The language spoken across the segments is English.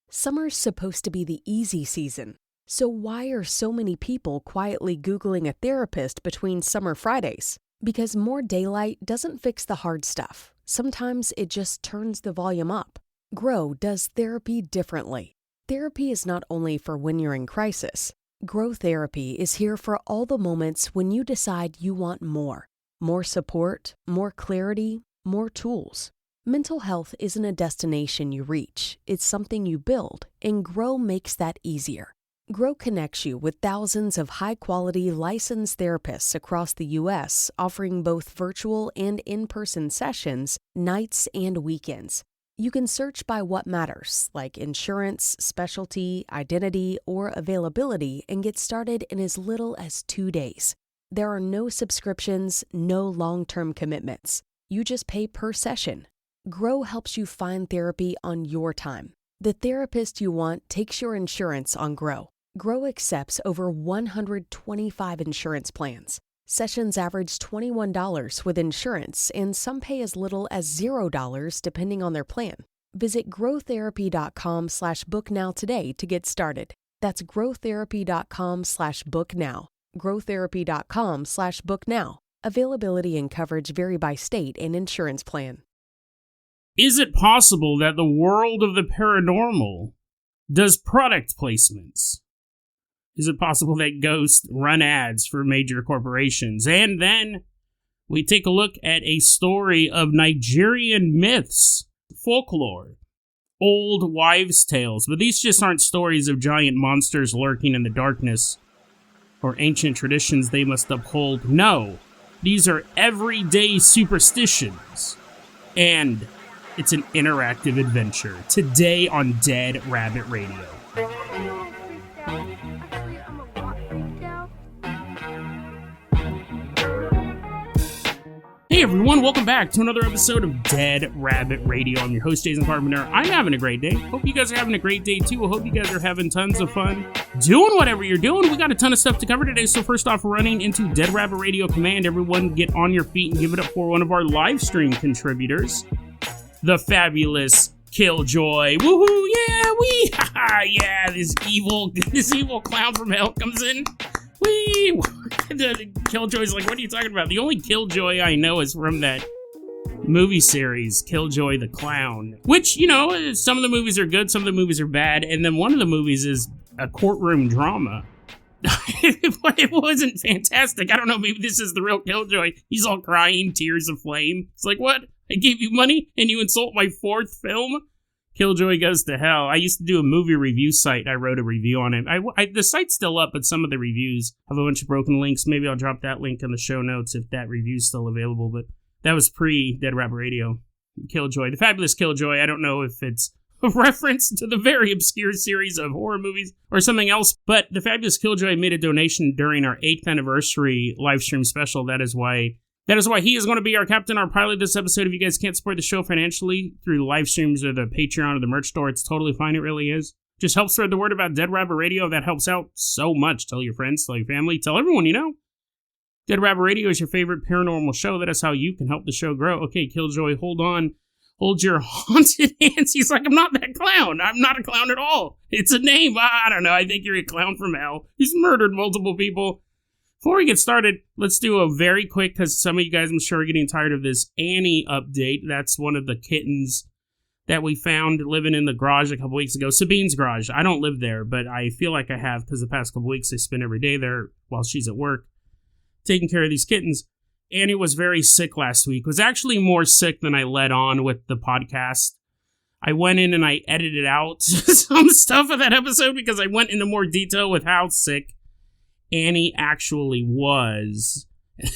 Summer's supposed to be the easy season. So why are so many people quietly Googling a therapist between summer Fridays? Because more daylight doesn't fix the hard stuff. Sometimes it just turns the volume up. Grow does therapy differently. Therapy is not only for when you're in crisis. Grow Therapy is here for all the moments when you decide you want more. More support, more clarity, more tools. Mental health isn't a destination you reach, it's something you build, and Grow makes that easier. Grow connects you with thousands of high-quality licensed therapists across the U.S., offering both virtual and in-person sessions, nights and weekends. You can search by what matters, like insurance, specialty, identity, or availability, and get started in as little as 2 days. There are no subscriptions, no long-term commitments. You just pay per session. Grow helps you find therapy on your time. The therapist you want takes your insurance on Grow. Grow accepts over 125 insurance plans. Sessions average $21 with insurance, and some pay as little as $0 depending on their plan. Visit growtherapy.com/booknow today to get started. That's growtherapy.com/booknow. growtherapy.com/booknow. Availability and coverage vary by state and insurance plan. Is it possible that the world of the paranormal does product placements? Is it possible that ghosts run ads for major corporations? And then we take a look at a story of Nigerian myths, folklore, old wives' tales. But these just aren't stories of giant monsters lurking in the darkness or ancient traditions they must uphold. No, these are everyday superstitions. And it's an interactive adventure. Today on Dead Rabbit Radio. Hey everyone, welcome back to another episode of Dead Rabbit Radio. I'm your host, Jason Carpenter. I'm having a great day. Hope you guys are having a great day too. I hope you guys are having tons of fun doing whatever you're doing. We got a ton of stuff to cover today. So first off, we're running into Dead Rabbit Radio Command. Everyone get on your feet and give it up for one of our live stream contributors, the fabulous Killjoy. Woohoo! Yeah, yeah. This evil clown from hell comes in. Wee! Killjoy's like, what are you talking about? The only Killjoy I know is from that movie series, Killjoy the Clown. Which, you know, some of the movies are good, some of the movies are bad, and then one of the movies is a courtroom drama. It wasn't fantastic. I don't know, maybe this is the real Killjoy. He's all crying, tears of flame. It's like, what? I gave you money and you insult my fourth film? Killjoy goes to hell. I used to do a movie review site. I wrote a review on it. The site's still up, but some of the reviews have a bunch of broken links. Maybe I'll drop that link in the show notes if that review's still available. But that was pre-Dead Rabbit Radio. Killjoy, the fabulous Killjoy. I don't know if it's a reference to the very obscure series of horror movies or something else, but the fabulous Killjoy made a donation during our 8th anniversary live stream special. That is why he is going to be our captain, our pilot this episode. If you guys can't support the show financially through the live streams or the Patreon or the merch store, it's totally fine. It really is. Just help spread the word about Dead Rabbit Radio. That helps out so much. Tell your friends, tell your family, tell everyone you know. Dead Rabbit Radio is your favorite paranormal show. That is how you can help the show grow. Okay, Killjoy, hold on. Hold your haunted hands. He's like, I'm not that clown. I'm not a clown at all. It's a name. I don't know. I think you're a clown from hell. He's murdered multiple people. Before we get started, let's do a very quick, because some of you guys, I'm sure, are getting tired of this Annie update. That's one of the kittens that we found living in the garage a couple weeks ago. Sabine's garage. I don't live there, but I feel like I have, because the past couple weeks I spend every day there while she's at work taking care of these kittens. Annie was very sick last week. Was actually more sick than I let on with the podcast. I went in and I edited out some stuff of that episode because I went into more detail with how sick Annie actually was.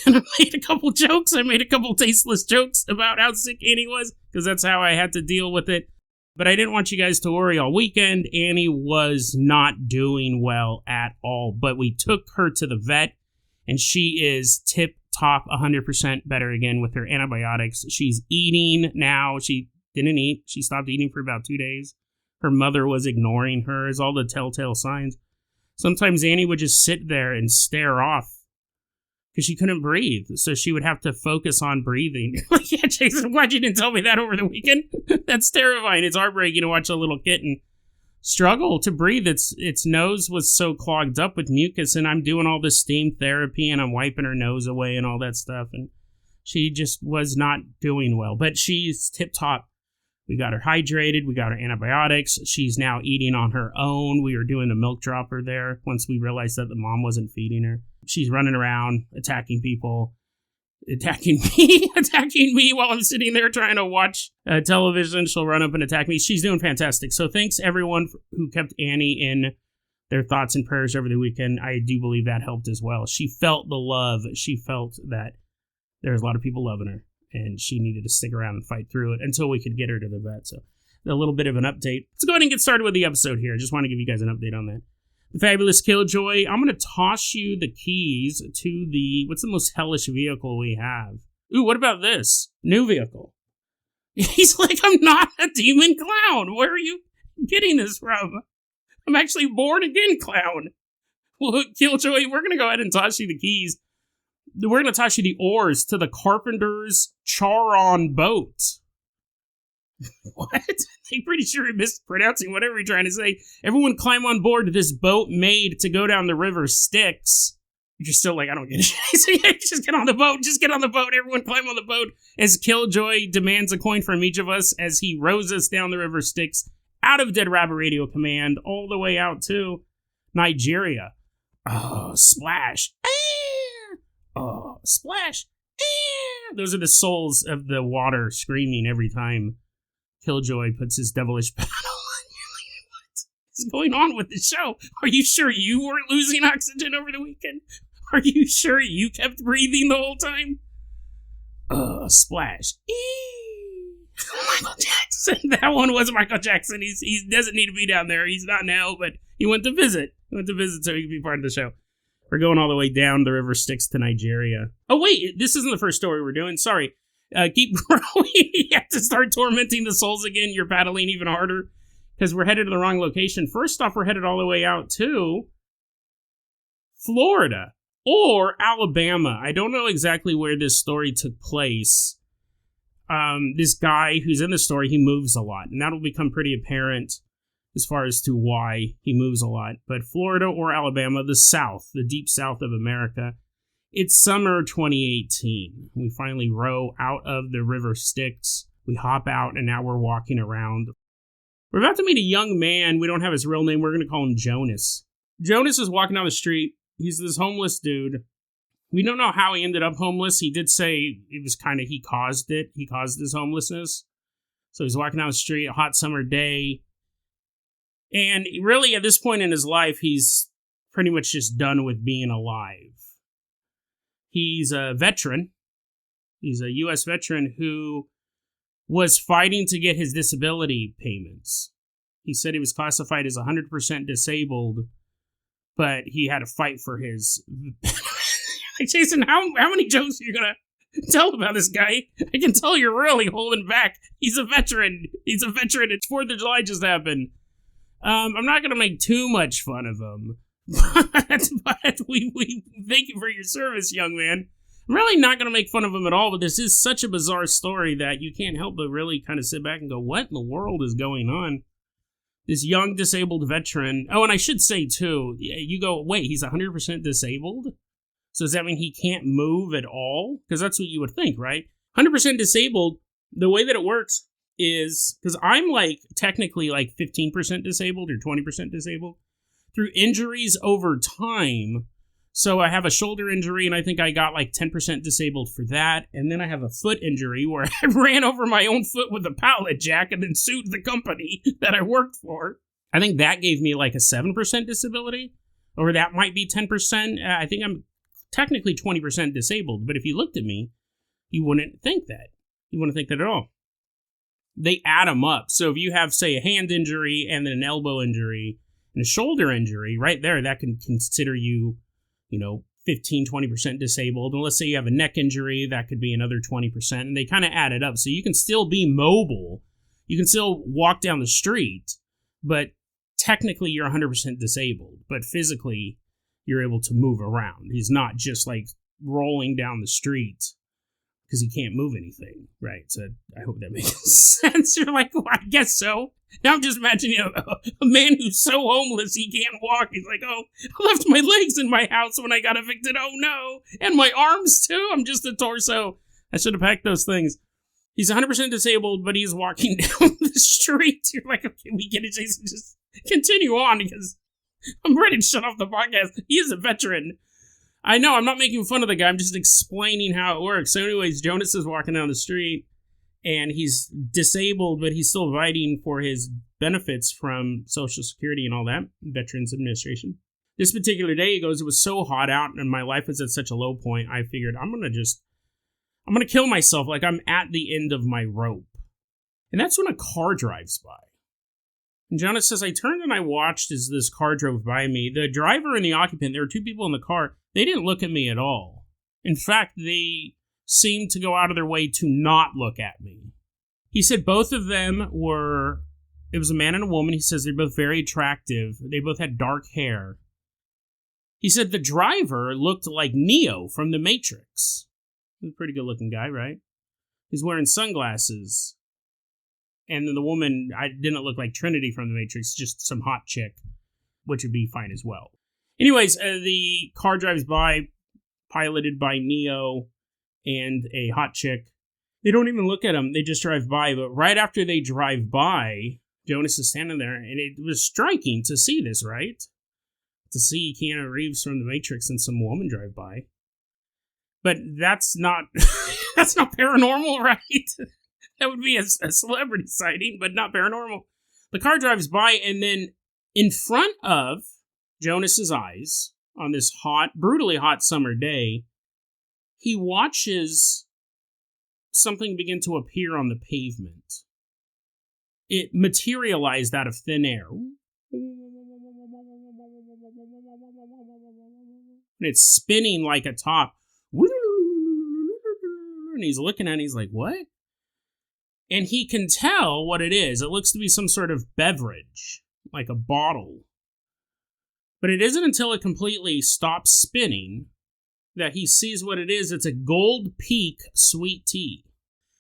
And I made a couple jokes. I made a couple tasteless jokes about how sick Annie was, because that's how I had to deal with it. But I didn't want you guys to worry all weekend. Annie was not doing well at all. But we took her to the vet, and she is tip-top 100% better again with her antibiotics. She's eating now. She didn't eat. She stopped eating for about 2 days. Her mother was ignoring her, as all the telltale signs. Sometimes Annie would just sit there and stare off because she couldn't breathe. So she would have to focus on breathing. Yeah, Jason, I'm glad you didn't tell me that over the weekend. That's terrifying. It's heartbreaking to watch a little kitten struggle to breathe. Its nose was so clogged up with mucus, and I'm doing all this steam therapy, and I'm wiping her nose away and all that stuff, and she just was not doing well. But she's tip-top. We got her hydrated. We got her antibiotics. She's now eating on her own. We were doing a milk dropper there once we realized that the mom wasn't feeding her. She's running around, attacking people, attacking me while I'm sitting there trying to watch television. She'll run up and attack me. She's doing fantastic. So thanks everyone who kept Annie in their thoughts and prayers over the weekend. I do believe that helped as well. She felt the love. She felt that there's a lot of people loving her, and she needed to stick around and fight through it until we could get her to the vet. So a little bit of an update. Let's go ahead and get started with the episode here. I just want to give you guys an update on that. The Fabulous Killjoy. I'm going to toss you the keys to what's the most hellish vehicle we have? Ooh, what about this? New vehicle. He's like, I'm not a demon clown. Where are you getting this from? I'm actually born again clown. Well, Killjoy, we're going to go ahead and toss you the keys. We're going to toss you the oars to the Carpenter's Charon boat. What? I'm pretty sure you're mispronouncing whatever you're trying to say. Everyone climb on board this boat made to go down the river Styx. You're still like, I don't get it. Just get on the boat. Just get on the boat. Everyone climb on the boat as Killjoy demands a coin from each of us as he rows us down the river Styx out of Dead Rabbit Radio Command all the way out to Nigeria. Oh, splash. Oh, splash. Those are the souls of the water screaming every time Killjoy puts his devilish paddle on. You're like, what is going on with the show? Are you sure you weren't losing oxygen over the weekend? Are you sure you kept breathing the whole time? Splash. Michael Jackson. That one was Michael Jackson. He doesn't need to be down there. He's not now, but he went to visit. He went to visit so he could be part of the show. We're going all the way down the river Styx to Nigeria. Oh, wait, this isn't the first story we're doing. Sorry. Keep growing. You have to start tormenting the souls again. You're paddling even harder because we're headed to the wrong location. First off, we're headed all the way out to Florida or Alabama. I don't know exactly where this story took place. This guy who's in the story, he moves a lot, and that'll become pretty apparent as far as to why he moves a lot. But Florida or Alabama, the South, the deep South of America. It's summer 2018. We finally row out of the river Styx. We hop out, and now we're walking around. We're about to meet a young man. We don't have his real name. We're going to call him Jonas. Jonas is walking down the street. He's this homeless dude. We don't know how he ended up homeless. He did say it was kind of, he caused it. He caused his homelessness. So he's walking down the street, a hot summer day. And really, at this point in his life, he's pretty much just done with being alive. He's a veteran. He's a U.S. veteran who was fighting to get his disability payments. He said he was classified as 100% disabled, but he had to fight for his... Like, Jason, how many jokes are you going to tell about this guy? I can tell you're really holding back. He's a veteran. He's a veteran. It's 4th of July just happened. I'm not going to make too much fun of him, but we thank you for your service, young man. I'm really not going to make fun of him at all, but this is such a bizarre story that you can't help but really kind of sit back and go, what in the world is going on? This young disabled veteran. Oh, and I should say, too, you go, wait, he's 100% disabled? So does that mean he can't move at all? Because that's what you would think, right? 100% disabled, the way that it works is, because I'm like technically like 15% disabled or 20% disabled through injuries over time. So I have a shoulder injury and I think I got like 10% disabled for that. And then I have a foot injury where I ran over my own foot with a pallet jack and then sued the company that I worked for. I think that gave me like a 7% disability, or that might be 10%. I think I'm technically 20% disabled, but if you looked at me, you wouldn't think that. You wouldn't think that at all. They add them up. So if you have, say, a hand injury and then an elbow injury and a shoulder injury, right there, that can consider you, 15, 20% disabled. And let's say you have a neck injury, that could be another 20%. And they kind of add it up. So you can still be mobile. You can still walk down the street, but technically you're 100% disabled. But physically, you're able to move around. He's not just like rolling down the street because he can't move anything, right? So I hope that makes sense. You're like, well, I guess so. Now I'm just imagining a man who's so homeless he can't walk. He's like, oh, I left my legs in my house when I got evicted. Oh, no. And my arms, too. I'm just a torso. I should have packed those things. He's 100% disabled, but he's walking down the street. You're like, okay, we get it, Jason. Just continue on because I'm ready to shut off the podcast. He is a veteran. I know, I'm not making fun of the guy. I'm just explaining how it works. So anyways, Jonas is walking down the street, and he's disabled, but he's still fighting for his benefits from Social Security and all that, Veterans Administration. This particular day, he goes, it was so hot out, and my life was at such a low point, I figured, I'm going to kill myself like I'm at the end of my rope. And that's when a car drives by. And Jonas says, I turned and I watched as this car drove by me. The driver and the occupant, there were two people in the car, they didn't look at me at all. In fact, they seemed to go out of their way to not look at me. He said both of them were, it was a man and a woman. He says they're both very attractive. They both had dark hair. He said the driver looked like Neo from The Matrix. He's a pretty good looking guy, right? He's wearing sunglasses. And then the woman, I didn't look like Trinity from The Matrix, just some hot chick, which would be fine as well. Anyways, the car drives by, piloted by Neo and a hot chick. They don't even look at him, they just drive by. But right after they drive by, Jonas is standing there, and it was striking to see this, right? To see Keanu Reeves from The Matrix and some woman drive by. But that's not that's not paranormal, right? That would be a celebrity sighting, but not paranormal. The car drives by, and then in front of Jonas's eyes, on this hot, brutally hot summer day, he watches something begin to appear on the pavement. It materialized out of thin air. And it's spinning like a top. And he's looking at it, and he's like, what? And he can tell what it is. It looks to be some sort of beverage, like a bottle. But it isn't until it completely stops spinning that he sees what it is. It's a Gold Peak sweet tea.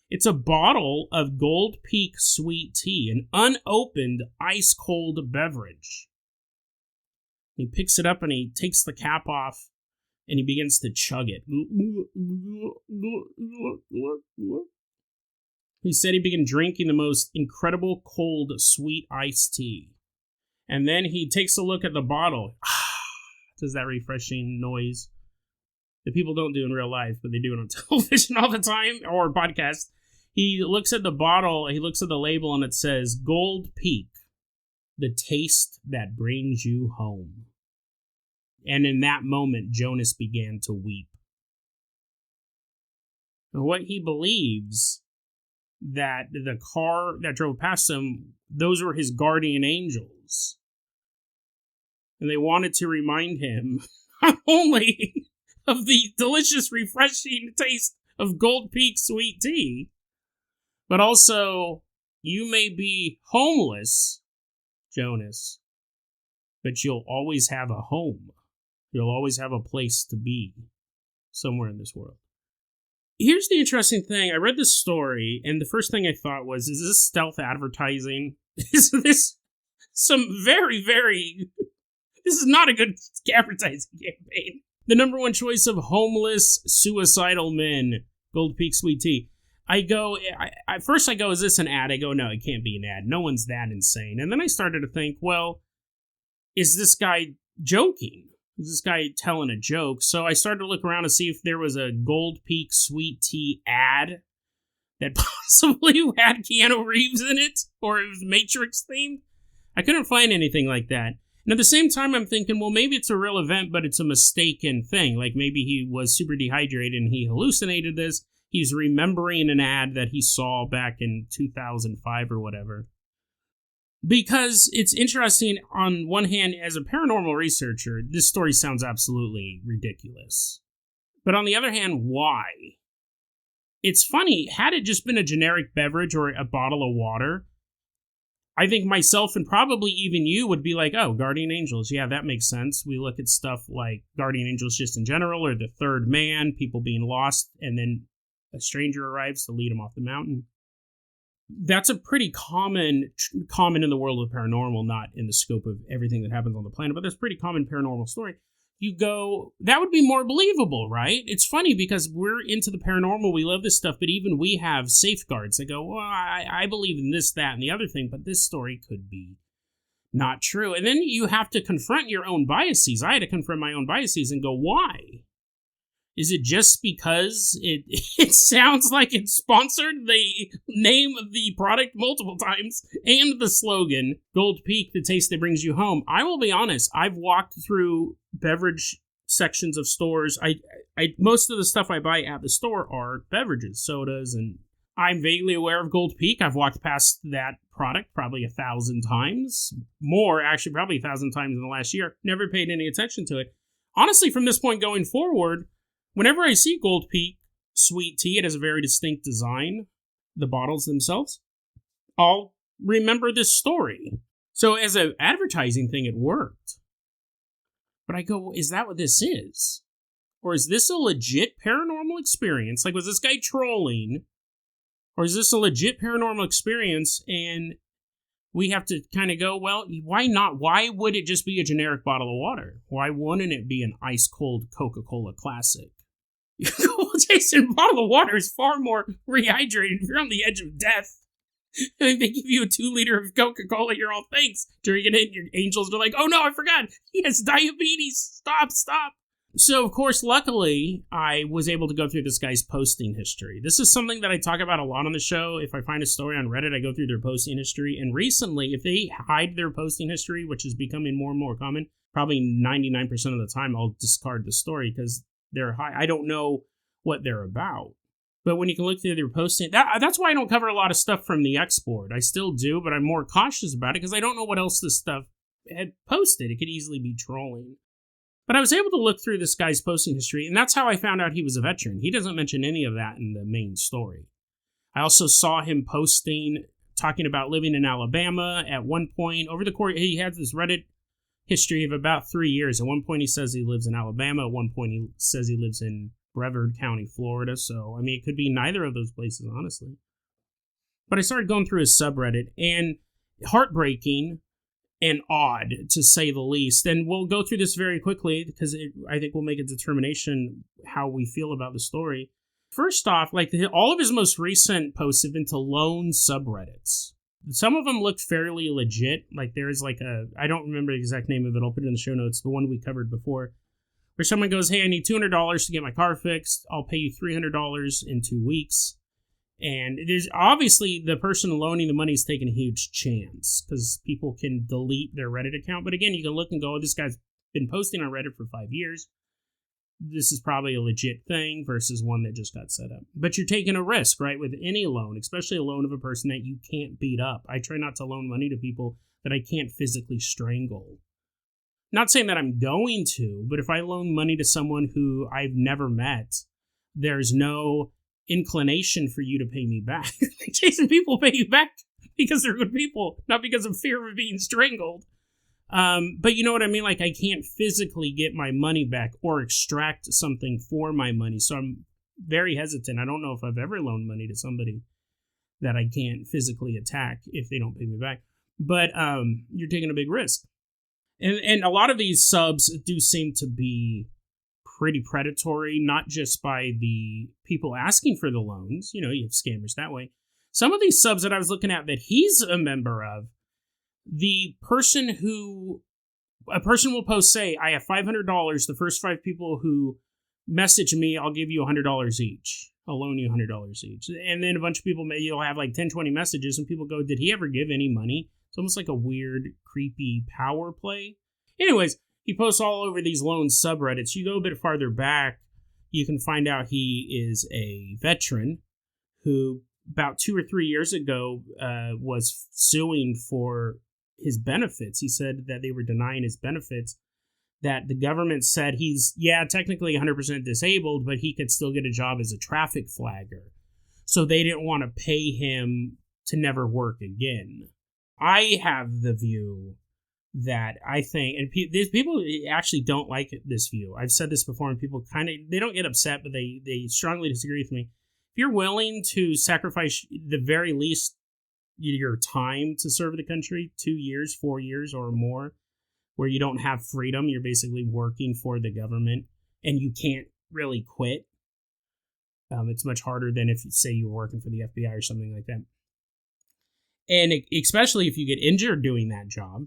It's a bottle of Gold Peak sweet tea, an unopened, ice-cold beverage. He picks it up and he takes the cap off and he begins to chug it. He said he began drinking the most incredible cold, sweet iced tea. And then he takes a look at the bottle. Does that refreshing noise that people don't do in real life, but they do it on television all the time or podcast. He looks at the bottle, he looks at the label, and it says, Gold Peak, the taste that brings you home. And in that moment, Jonas began to weep. And what he believes that the car that drove past him, those were his guardian angels. And they wanted to remind him not only of the delicious, refreshing taste of Gold Peak sweet tea, but also, you may be homeless, Jonas, but you'll always have a home. You'll always have a place to be somewhere in this world. Here's the interesting thing. I read this story, and the first thing I thought was, is this stealth advertising? Is this some very, very... This is not a good advertising campaign. The number one choice of homeless, suicidal men, Gold Peak Sweet Tea. At first I go, is this an ad? I go, no, it can't be an ad. No one's that insane. And then I started to think, well, is this guy joking? Is this guy telling a joke? So I started to look around to see if there was a Gold Peak Sweet Tea ad that possibly had Keanu Reeves in it, or it was Matrix themed. I couldn't find anything like that. And at the same time, I'm thinking, well, maybe it's a real event, but it's a mistaken thing. Like maybe he was super dehydrated and he hallucinated this. He's remembering an ad that he saw back in 2005 or whatever. Because it's interesting, on one hand, as a paranormal researcher, this story sounds absolutely ridiculous. But on the other hand, why? It's funny, had it just been a generic beverage or a bottle of water, I think myself and probably even you would be like, oh, guardian angels, yeah, that makes sense. We look at stuff like guardian angels just in general, or the third man, people being lost, and then a stranger arrives to lead them off the mountain. That's a pretty common in the world of paranormal, not in the scope of everything that happens on the planet, but that's a pretty common paranormal story. You go, that would be more believable, right? It's funny because we're into the paranormal, we love this stuff, but even we have safeguards that go, well, I believe in this, that, and the other thing, but this story could be not true. And then you have to confront your own biases. I had to confront my own biases and go, why? Is it just because it sounds like it's sponsored, the name of the product multiple times, and the slogan, Gold Peak, the taste that brings you home? I will be honest, I've walked through beverage sections of stores. I most of the stuff I buy at the store are beverages, sodas, and I'm vaguely aware of Gold Peak. I've walked past that product probably 1,000 times. More, actually, probably 1,000 times in the last year. Never paid any attention to it. Honestly, from this point going forward, whenever I see Gold Peak sweet tea, it has a very distinct design, the bottles themselves, I'll remember this story. So as an advertising thing, it worked. But I go, is that what this is? Or is this a legit paranormal experience? Like, was this guy trolling? Or is this a legit paranormal experience? And we have to kind of go, well, why not? Why would it just be a generic bottle of water? Why wouldn't it be an ice-cold Coca-Cola Classic? Well, Jason, a bottle of water is far more rehydrated. If you're on the edge of death, and they give you a 2-liter of Coca-Cola, you're all, thanks. Drinking it, your angels are like, oh no, I forgot. He has diabetes. Stop. So, of course, luckily, I was able to go through this guy's posting history. This is something that I talk about a lot on the show. If I find a story on Reddit, I go through their posting history. And recently, if they hide their posting history, which is becoming more and more common, probably 99% of the time, I'll discard the story because they're high. I don't know what they're about. But when you can look through their posting, that's why I don't cover a lot of stuff from the export. I still do, but I'm more cautious about it because I don't know what else this stuff had posted. It could easily be trolling. But I was able to look through this guy's posting history, and that's how I found out he was a veteran. He doesn't mention any of that in the main story. I also saw him posting, talking about living in Alabama at one point. Over the course, he had this Reddit history of about 3 years. At one point, he says he lives in Alabama. At one point, he says he lives in Brevard County, Florida. So, I mean, it could be neither of those places, honestly. But I started going through his subreddit, and heartbreaking and odd, to say the least. And we'll go through this very quickly because I think we'll make a determination how we feel about the story. First off, like all of his most recent posts have been to lone subreddits. Some of them looked fairly legit. Like there's like I don't remember the exact name of it. I'll put it in the show notes. The one we covered before, where someone goes, hey, I need $200 to get my car fixed. I'll pay you $300 in 2 weeks. And there's obviously the person loaning the money is taking a huge chance because people can delete their Reddit account. But again, you can look and go, oh, this guy's been posting on Reddit for 5 years. This is probably a legit thing versus one that just got set up. But you're taking a risk, right, with any loan, especially a loan of a person that you can't beat up. I try not to loan money to people that I can't physically strangle. Not saying that I'm going to, but if I loan money to someone who I've never met, there's no inclination for you to pay me back. Jason, people pay you back because they're good people, not because of fear of being strangled. But you know what I mean? Like I can't physically get my money back or extract something for my money. So I'm very hesitant. I don't know if I've ever loaned money to somebody that I can't physically attack if they don't pay me back. But you're taking a big risk. And a lot of these subs do seem to be pretty predatory, not just by the people asking for the loans. You know, you have scammers that way. Some of these subs that I was looking at that he's a member of, a person will post, say, I have $500. The first 5 people who message me, I'll give you $100 each. I'll loan you $100 each. And then a bunch of people, you'll have like 10, 20 messages, and people go, did he ever give any money? It's almost like a weird, creepy power play. Anyways, he posts all over these lone subreddits. You go a bit farther back, you can find out he is a veteran who about 2 or 3 years ago was suing for his benefits. He said that they were denying his benefits, that the government said he's, technically 100% disabled, but he could still get a job as a traffic flagger. So they didn't want to pay him to never work again. I have the view that I think, and these people actually don't like this view. I've said this before, and people they don't get upset, but they strongly disagree with me. If you're willing to sacrifice the very least your time to serve the country, 2 years, 4 years or more, where you don't have freedom. You're basically working for the government and you can't really quit. It's much harder than if, say, you were working for the FBI or something like that. And especially if you get injured doing that job,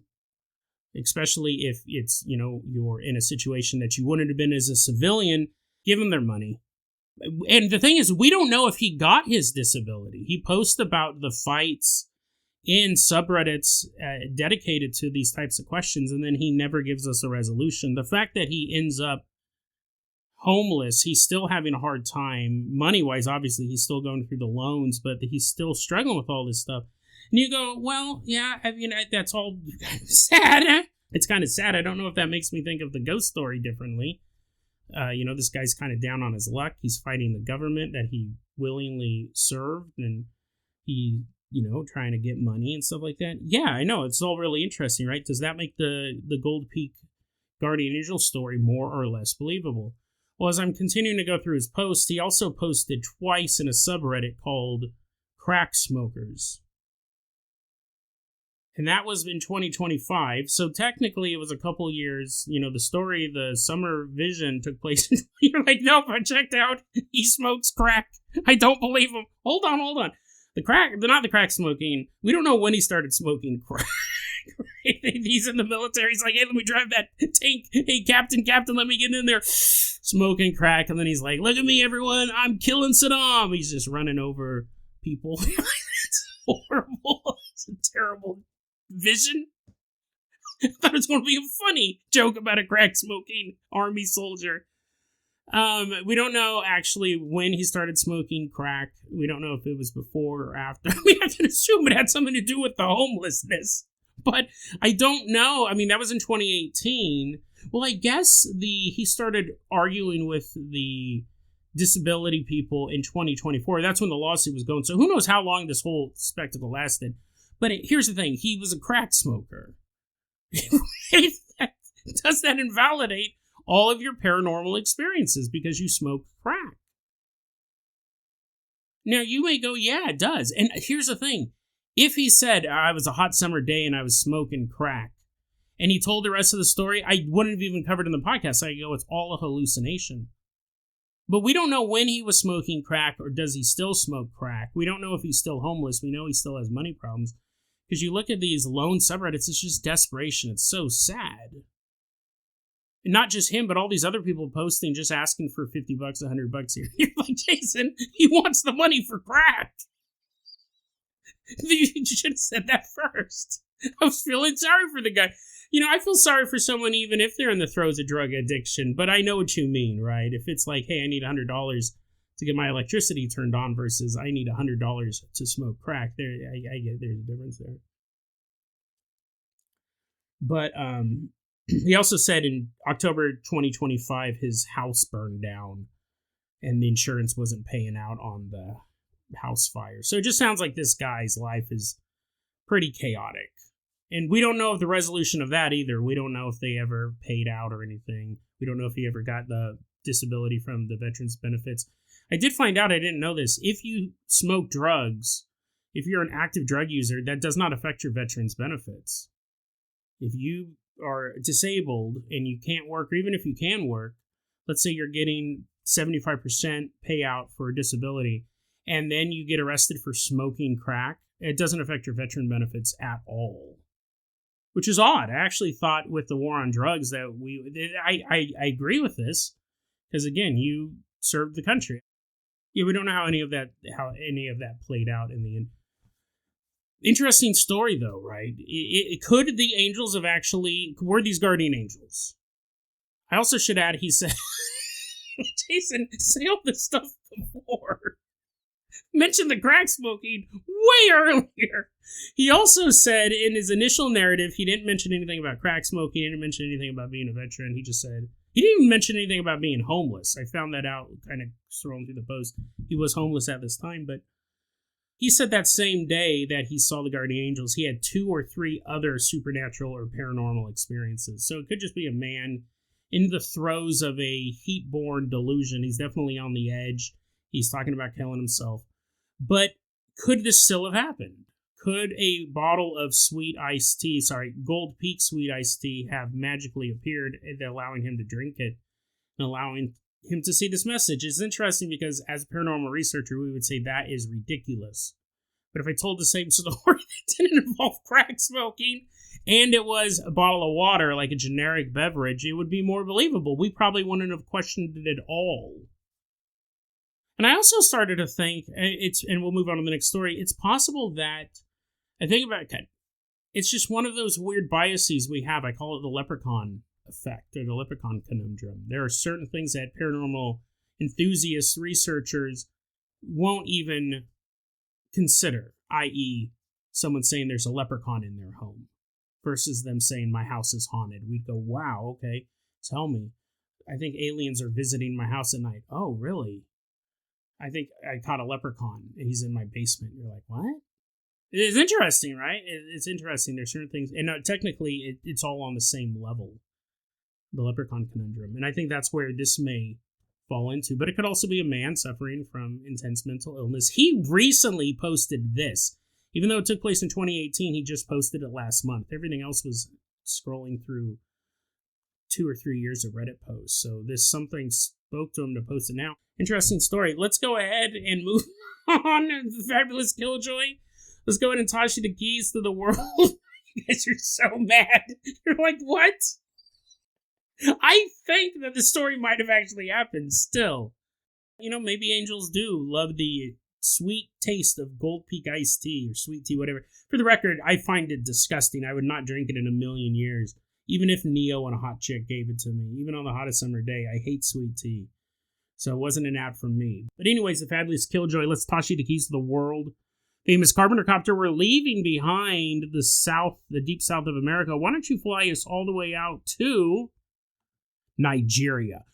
especially if it's, you're in a situation that you wouldn't have been as a civilian, give them their money. And the thing is, we don't know if he got his disability. He posts about the fights in subreddits dedicated to these types of questions, and then he never gives us a resolution. The fact that he ends up homeless, he's still having a hard time money-wise. Obviously, he's still going through the loans, but he's still struggling with all this stuff. And you go, well, yeah, I mean, that's all sad. It's kind of sad. I don't know if that makes me think of the ghost story differently. This guy's kind of down on his luck. He's fighting the government that he willingly served, and he, trying to get money and stuff like that. Yeah, I know. It's all really interesting, right? Does that make the Gold Peak Guardian Angel story more or less believable? Well, as I'm continuing to go through his posts, he also posted twice in a subreddit called Crack Smokers. And that was in 2025. So technically it was a couple years. The story, the summer vision took place. You're like, nope, I checked out. He smokes crack. I don't believe him. Hold on. Not the crack smoking. We don't know when he started smoking crack. He's in the military. He's like, hey, let me drive that tank. Hey, Captain, let me get in there. Smoking crack. And then he's like, look at me, everyone. I'm killing Saddam. He's just running over people. It's horrible. It's a terrible vision. I thought it was going to be a funny joke about a crack smoking army soldier. We don't know actually when he started smoking crack. We don't know if it was before or after. We have to assume it had something to do with the homelessness, but I don't know. I mean, that was in 2018. Well, I guess he started arguing with the disability people in 2024. That's when the lawsuit was going. So who knows how long this whole spectacle lasted. But here's the thing. He was a crack smoker. Does that invalidate all of your paranormal experiences because you smoke crack? Now, you may go, yeah, it does. And here's the thing. If he said, it was a hot summer day and I was smoking crack, and he told the rest of the story, I wouldn't have even covered in the podcast. I go, it's all a hallucination. But we don't know when he was smoking crack, or does he still smoke crack. We don't know if he's still homeless. We know he still has money problems. Because you look at these lone subreddits, it's just desperation. It's so sad. And not just him, but all these other people posting, just asking for $50, $100 here. You're like, Jason, he wants the money for crack. You should have said that first. I was feeling sorry for the guy. I feel sorry for someone even if they're in the throes of drug addiction, but I know what you mean, right? If it's like, hey, I need $100 to get my electricity turned on versus I need $100 to smoke crack, I get there's a difference there. But he also said in October 2025, his house burned down and the insurance wasn't paying out on the house fire. So it just sounds like this guy's life is pretty chaotic. And we don't know of the resolution of that either. We don't know if they ever paid out or anything. We don't know if he ever got the disability from the veterans benefits. I did find out, I didn't know this, if you smoke drugs, if you're an active drug user, that does not affect your veterans benefits. If you are disabled and you can't work, or even if you can work, let's say you're getting 75% payout for a disability, and then you get arrested for smoking crack, it doesn't affect your veteran benefits at all. Which is odd. I actually thought with the war on drugs that I agree with this, because again, you served the country. Yeah, we don't know how any of that played out in the end. Interesting story though, right? Could the angels have were these guardian angels? I also should add, he said, Jason, say all this stuff before. Mentioned the crack smoking way earlier. He also said in his initial narrative, he didn't mention anything about crack smoking. He didn't mention anything about being a veteran. He just said, he didn't even mention anything about being homeless. I found that out kind of scrolling through the post. He was homeless at this time, but he said that same day that he saw the guardian angels, he had 2 or 3 other supernatural or paranormal experiences. So it could just be a man in the throes of a heat-borne delusion. He's definitely on the edge. He's talking about killing himself. But could this still have happened? Could a bottle of Gold Peak sweet iced tea have magically appeared, allowing him to drink it and allowing him to see this message? It's interesting because as a paranormal researcher, we would say that is ridiculous. But if I told the same story that didn't involve crack smoking and it was a bottle of water, like a generic beverage, it would be more believable. We probably wouldn't have questioned it at all. And I also started to think, and we'll move on to the next story, it's possible that, I think about it, it's just one of those weird biases we have. I call it the leprechaun effect, or the leprechaun conundrum. There are certain things that paranormal enthusiasts, researchers, won't even consider, i.e., someone saying there's a leprechaun in their home versus them saying my house is haunted. We'd go, wow, okay, tell me. I think aliens are visiting my house at night. Oh, really? I think I caught a leprechaun and he's in my basement. You're like, what? It's interesting, right? It's interesting. There's certain things, and technically it's all on the same level, the leprechaun conundrum. And I think that's where this may fall into. But it could also be a man suffering from intense mental illness. He recently posted this. Even though it took place in 2018, he just posted it last month. Everything else was scrolling through 2 or 3 years of Reddit posts. So something spoke to him to post it now. Interesting story. Let's go ahead and move on to the fabulous Killjoy. Let's go ahead and toss you the keys to the world. You guys are so mad. You're like, what? I think that the story might have actually happened still. You know, maybe angels do love the sweet taste of Gold Peak iced tea or sweet tea, whatever. For the record, I find it disgusting. I would not drink it in a million years. Even if Neo and a hot chick gave it to me. Even on the hottest summer day, I hate sweet tea. So it wasn't an ad from me. But anyways, the fabulous Killjoy, let's toss you the keys to the world. Famous Carpenter Copter, we're leaving behind the deep south of America. Why don't you fly us all the way out to Nigeria?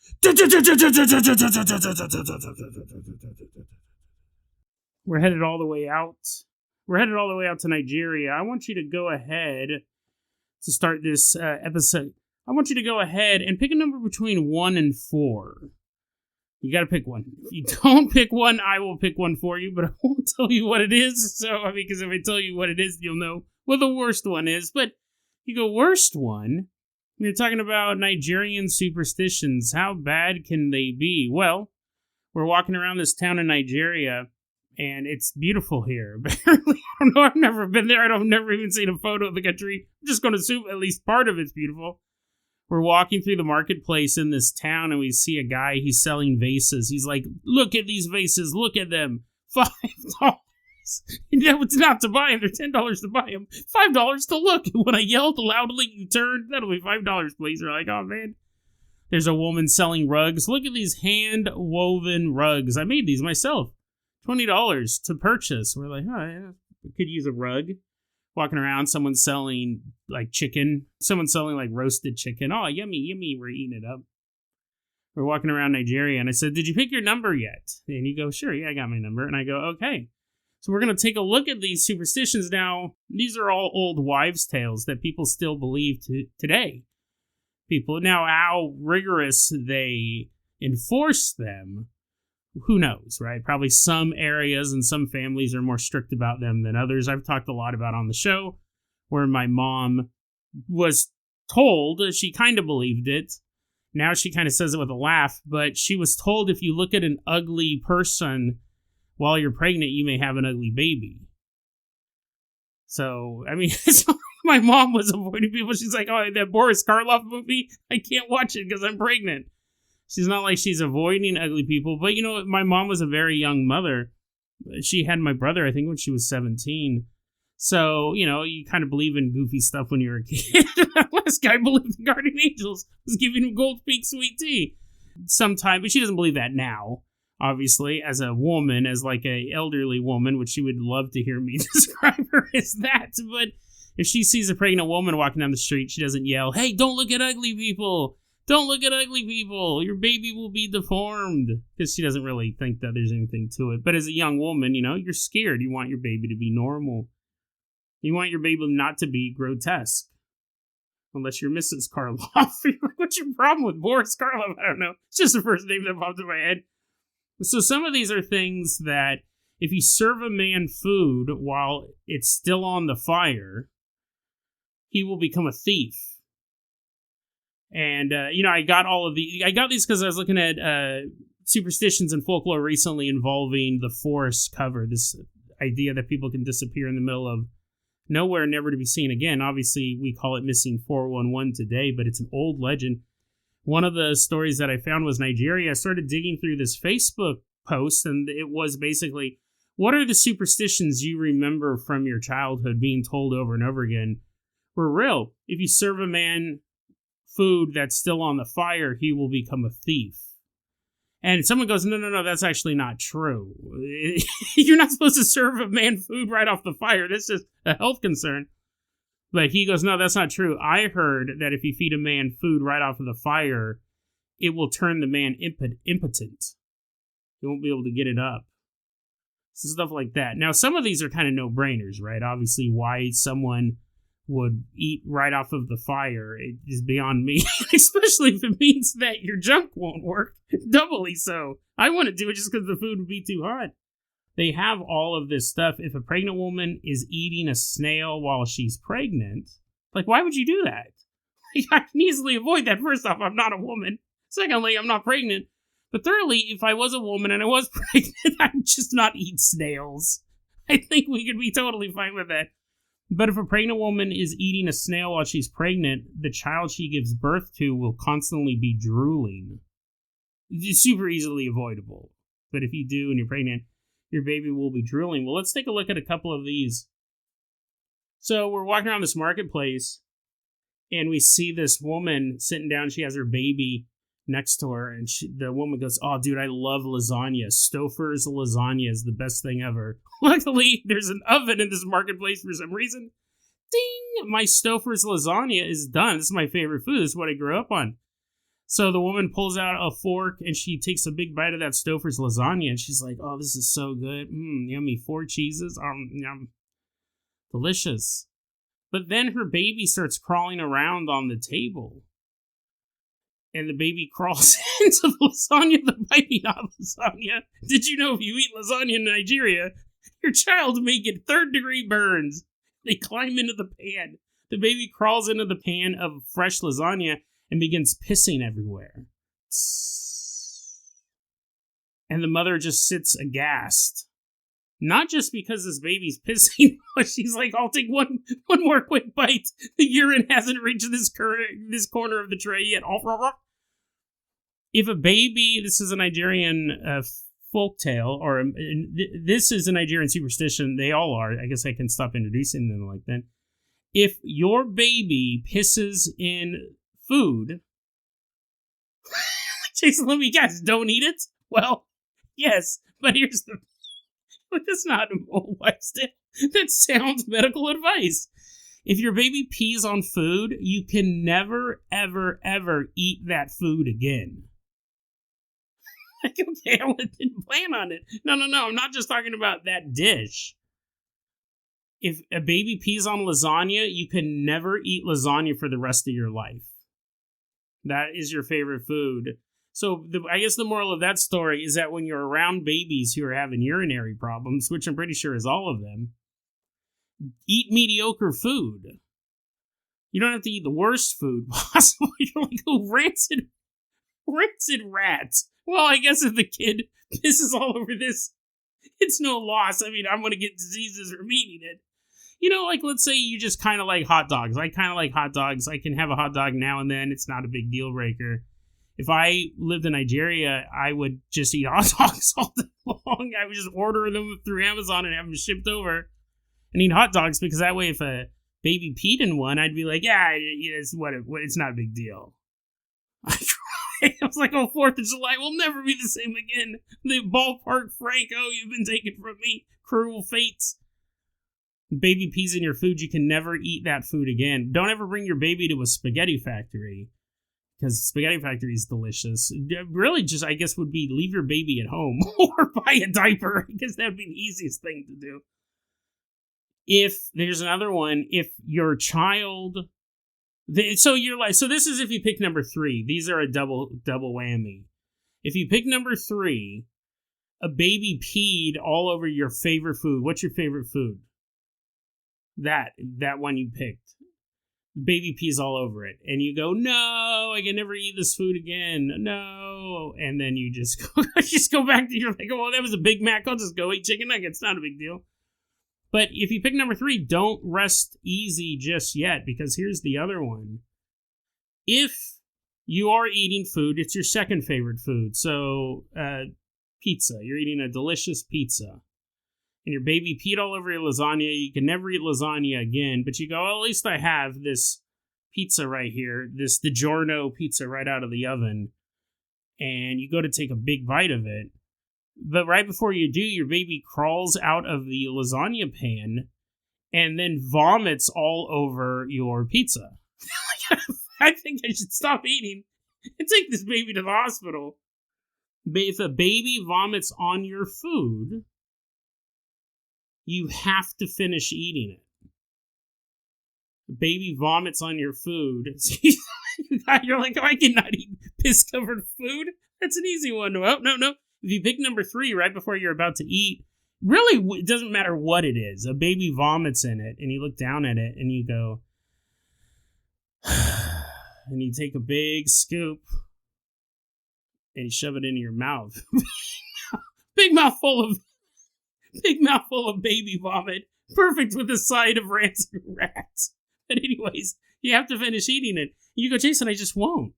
We're headed all the way out. We're headed all the way out to Nigeria. I want you to go ahead to start this episode. I want you to go ahead and pick a number between 1 and 4. You got to pick one. If you don't pick one, I will pick one for you, but I won't tell you what it is. So, because if I tell you what it is, you'll know what the worst one is. But you go, worst one? You're talking about Nigerian superstitions. How bad can they be? Well, we're walking around this town in Nigeria, and it's beautiful here. Apparently, I don't know. I've never been there. I've never even seen a photo of the country. I'm just going to assume at least part of it's beautiful. We're walking through the marketplace in this town, and we see a guy, he's selling vases. He's like, look at these vases, look at them. $5. No, it's not to buy them. They're $10 to buy them. $5 to look. When I yelled loudly, you turned, that'll be $5, please. They're like, oh, man. There's a woman selling rugs. Look at these hand-woven rugs. I made these myself. $20 to purchase. We're like, oh, yeah, we could use a rug. Walking around, someone's selling like chicken. Someone's selling like roasted chicken. Oh, yummy, yummy. We're eating it up. We're walking around Nigeria, and I said, did you pick your number yet? And you go, sure, yeah, I got my number. And I go, okay. So we're going to take a look at these superstitions now. These are all old wives' tales that people still believe today. Now, how rigorous they enforce them, who knows, right? Probably some areas and some families are more strict about them than others. I've talked a lot about on the show where my mom was told, she kind of believed it. Now she kind of says it with a laugh, but she was told if you look at an ugly person while you're pregnant, you may have an ugly baby. So, I mean, my mom was avoiding people. She's like, oh, that Boris Karloff movie, I can't watch it because I'm pregnant. She's not like she's avoiding ugly people. But, you know, my mom was a very young mother. She had my brother, I think, when she was 17. So, you know, you kind of believe in goofy stuff when you're a kid. That last guy believed in guardian angels, was giving him Gold Peak sweet tea sometime. But she doesn't believe that now, obviously, as a woman, as like a elderly woman, which she would love to hear me describe her as that. But if she sees a pregnant woman walking down the street, she doesn't yell, hey, don't look at ugly people. Don't look at ugly people. Your baby will be deformed. Because she doesn't really think that there's anything to it. But as a young woman, you know, you're scared. You want your baby to be normal. You want your baby not to be grotesque. Unless you're Mrs. Karloff. What's your problem with Boris Karloff? I don't know. It's just the first name that popped in my head. So some of these are things that if you serve a man food while it's still on the fire, he will become a thief. And, I got these because I was looking at superstitions and folklore recently involving the forest cover, this idea that people can disappear in the middle of nowhere, never to be seen again. Obviously, we call it missing 411 today, but it's an old legend. One of the stories that I found was Nigeria. I started digging through this Facebook post, and it was basically, what are the superstitions you remember from your childhood being told over and over again were real? If you serve a man food that's still on the fire, he will become a thief. And someone goes, no, that's actually not true. You're not supposed to serve a man food right off the fire. That's just a health concern. But he goes, no, that's not true. I heard that if you feed a man food right off of the fire, it will turn the man impotent. He won't be able to get it up. So stuff like that. Now, some of these are kind of no-brainers, right? Obviously, why someone would eat right off of the fire is beyond me, especially if it means that your junk won't work. Doubly so. I wouldn't do it just because the food would be too hot. They have all of this stuff. If a pregnant woman is eating a snail while she's pregnant, like, why would you do that? I can easily avoid that. First off, I'm not a woman. Secondly, I'm not pregnant. But thirdly, if I was a woman and I was pregnant, I would just not eat snails. I think we could be totally fine with that. But if a pregnant woman is eating a snail while she's pregnant, the child she gives birth to will constantly be drooling. It's super easily avoidable. But if you do and you're pregnant, your baby will be drooling. Well, let's take a look at a couple of these. So we're walking around this marketplace, and we see this woman sitting down. She has her baby next to her, and the woman goes, oh, dude, I love lasagna. Stouffer's lasagna is the best thing ever. Luckily, there's an oven in this marketplace for some reason. Ding! My Stouffer's lasagna is done. This is my favorite food. This is what I grew up on. So the woman pulls out a fork, and she takes a big bite of that Stouffer's lasagna, and she's like, oh, this is so good. Yummy. 4 cheeses. Yum. Delicious. But then her baby starts crawling around on the table. And the baby crawls into the lasagna, the biting hot lasagna. Did you know if you eat lasagna in Nigeria, your child may get 3rd-degree burns? They climb into the pan. The baby crawls into the pan of fresh lasagna and begins pissing everywhere. And the mother just sits aghast. Not just because this baby's pissing, but she's like, I'll take one more quick bite. The urine hasn't reached this corner of the tray yet. If a baby, this is a Nigerian folktale, or this is a Nigerian superstition, they all are. I guess I can stop introducing them like that. If your baby pisses in food, Jason, let me guess, don't eat it? Well, yes, but here's the... That's not an old wives' tale. That sounds medical advice. If your baby pees on food, you can never, ever, ever eat that food again. Like, okay, I didn't plan on it. No, I'm not just talking about that dish. If a baby pees on lasagna, you can never eat lasagna for the rest of your life. That is your favorite food. So I guess the moral of that story is that when you're around babies who are having urinary problems, which I'm pretty sure is all of them, eat mediocre food. You don't have to eat the worst food possible. You're like, oh, rancid rats. Well, I guess if the kid pisses all over this, it's no loss. I mean, I'm going to get diseases from eating it. You know, like, let's say you just kind of like hot dogs. I kind of like hot dogs. I can have a hot dog now and then. It's not a big deal breaker. If I lived in Nigeria, I would just eat hot dogs all day long. I would just order them through Amazon and have them shipped over and eat hot dogs, because that way if a baby peed in one, I'd be like, yeah, it's not a big deal. I was like, oh, 4th of July will never be the same again. The ballpark Franco, you've been taken from me. Cruel fates. Baby pees in your food, you can never eat that food again. Don't ever bring your baby to a spaghetti factory, because spaghetti factory is delicious. Really, just, I guess, would be leave your baby at home or buy a diaper, because that would be the easiest thing to do. If there's another one, if your child, so this is if you pick number 3. These are a double whammy. If you pick number 3, a baby peed all over your favorite food. What's your favorite food? That one you picked. Baby pees all over it. And you go, no, I can never eat this food again. No. And then you just go back to your, like, oh, that was a Big Mac. I'll just go eat chicken nuggets. Not a big deal. But if you pick number 3, don't rest easy just yet, because here's the other one. If you are eating food, it's your second favorite food. So, pizza. You're eating a delicious pizza. And your baby peed all over your lasagna. You can never eat lasagna again. But you go, well, at least I have this pizza right here. This DiGiorno pizza right out of the oven. And you go to take a big bite of it. But right before you do, your baby crawls out of the lasagna pan and then vomits all over your pizza. I think I should stop eating and take this baby to the hospital. If a baby vomits on your food, you have to finish eating it. A baby vomits on your food. You're like, oh, I cannot eat piss-covered food. That's an easy one. Well, no. If you pick number 3 right before you're about to eat, really, it doesn't matter what it is. A baby vomits in it, and you look down at it, and you go, and you take a big scoop, and you shove it into your mouth. Big mouthful of baby vomit. Perfect with a side of rancid rats. But anyways, you have to finish eating it. You go, Jason, I just won't.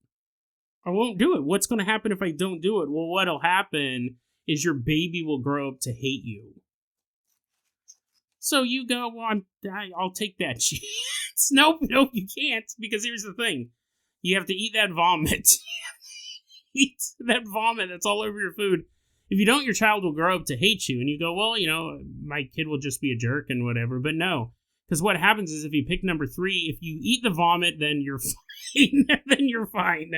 I won't do it. What's going to happen if I don't do it? Well, what'll happen is your baby will grow up to hate you. So you go, well, I'll take that chance. Nope, you can't, because here's the thing. You have to eat that vomit. Eat that vomit that's all over your food. If you don't, your child will grow up to hate you. And you go, well, my kid will just be a jerk and whatever. But no, because what happens is if you pick number 3, if you eat the vomit, then you're fine. Then you're fine.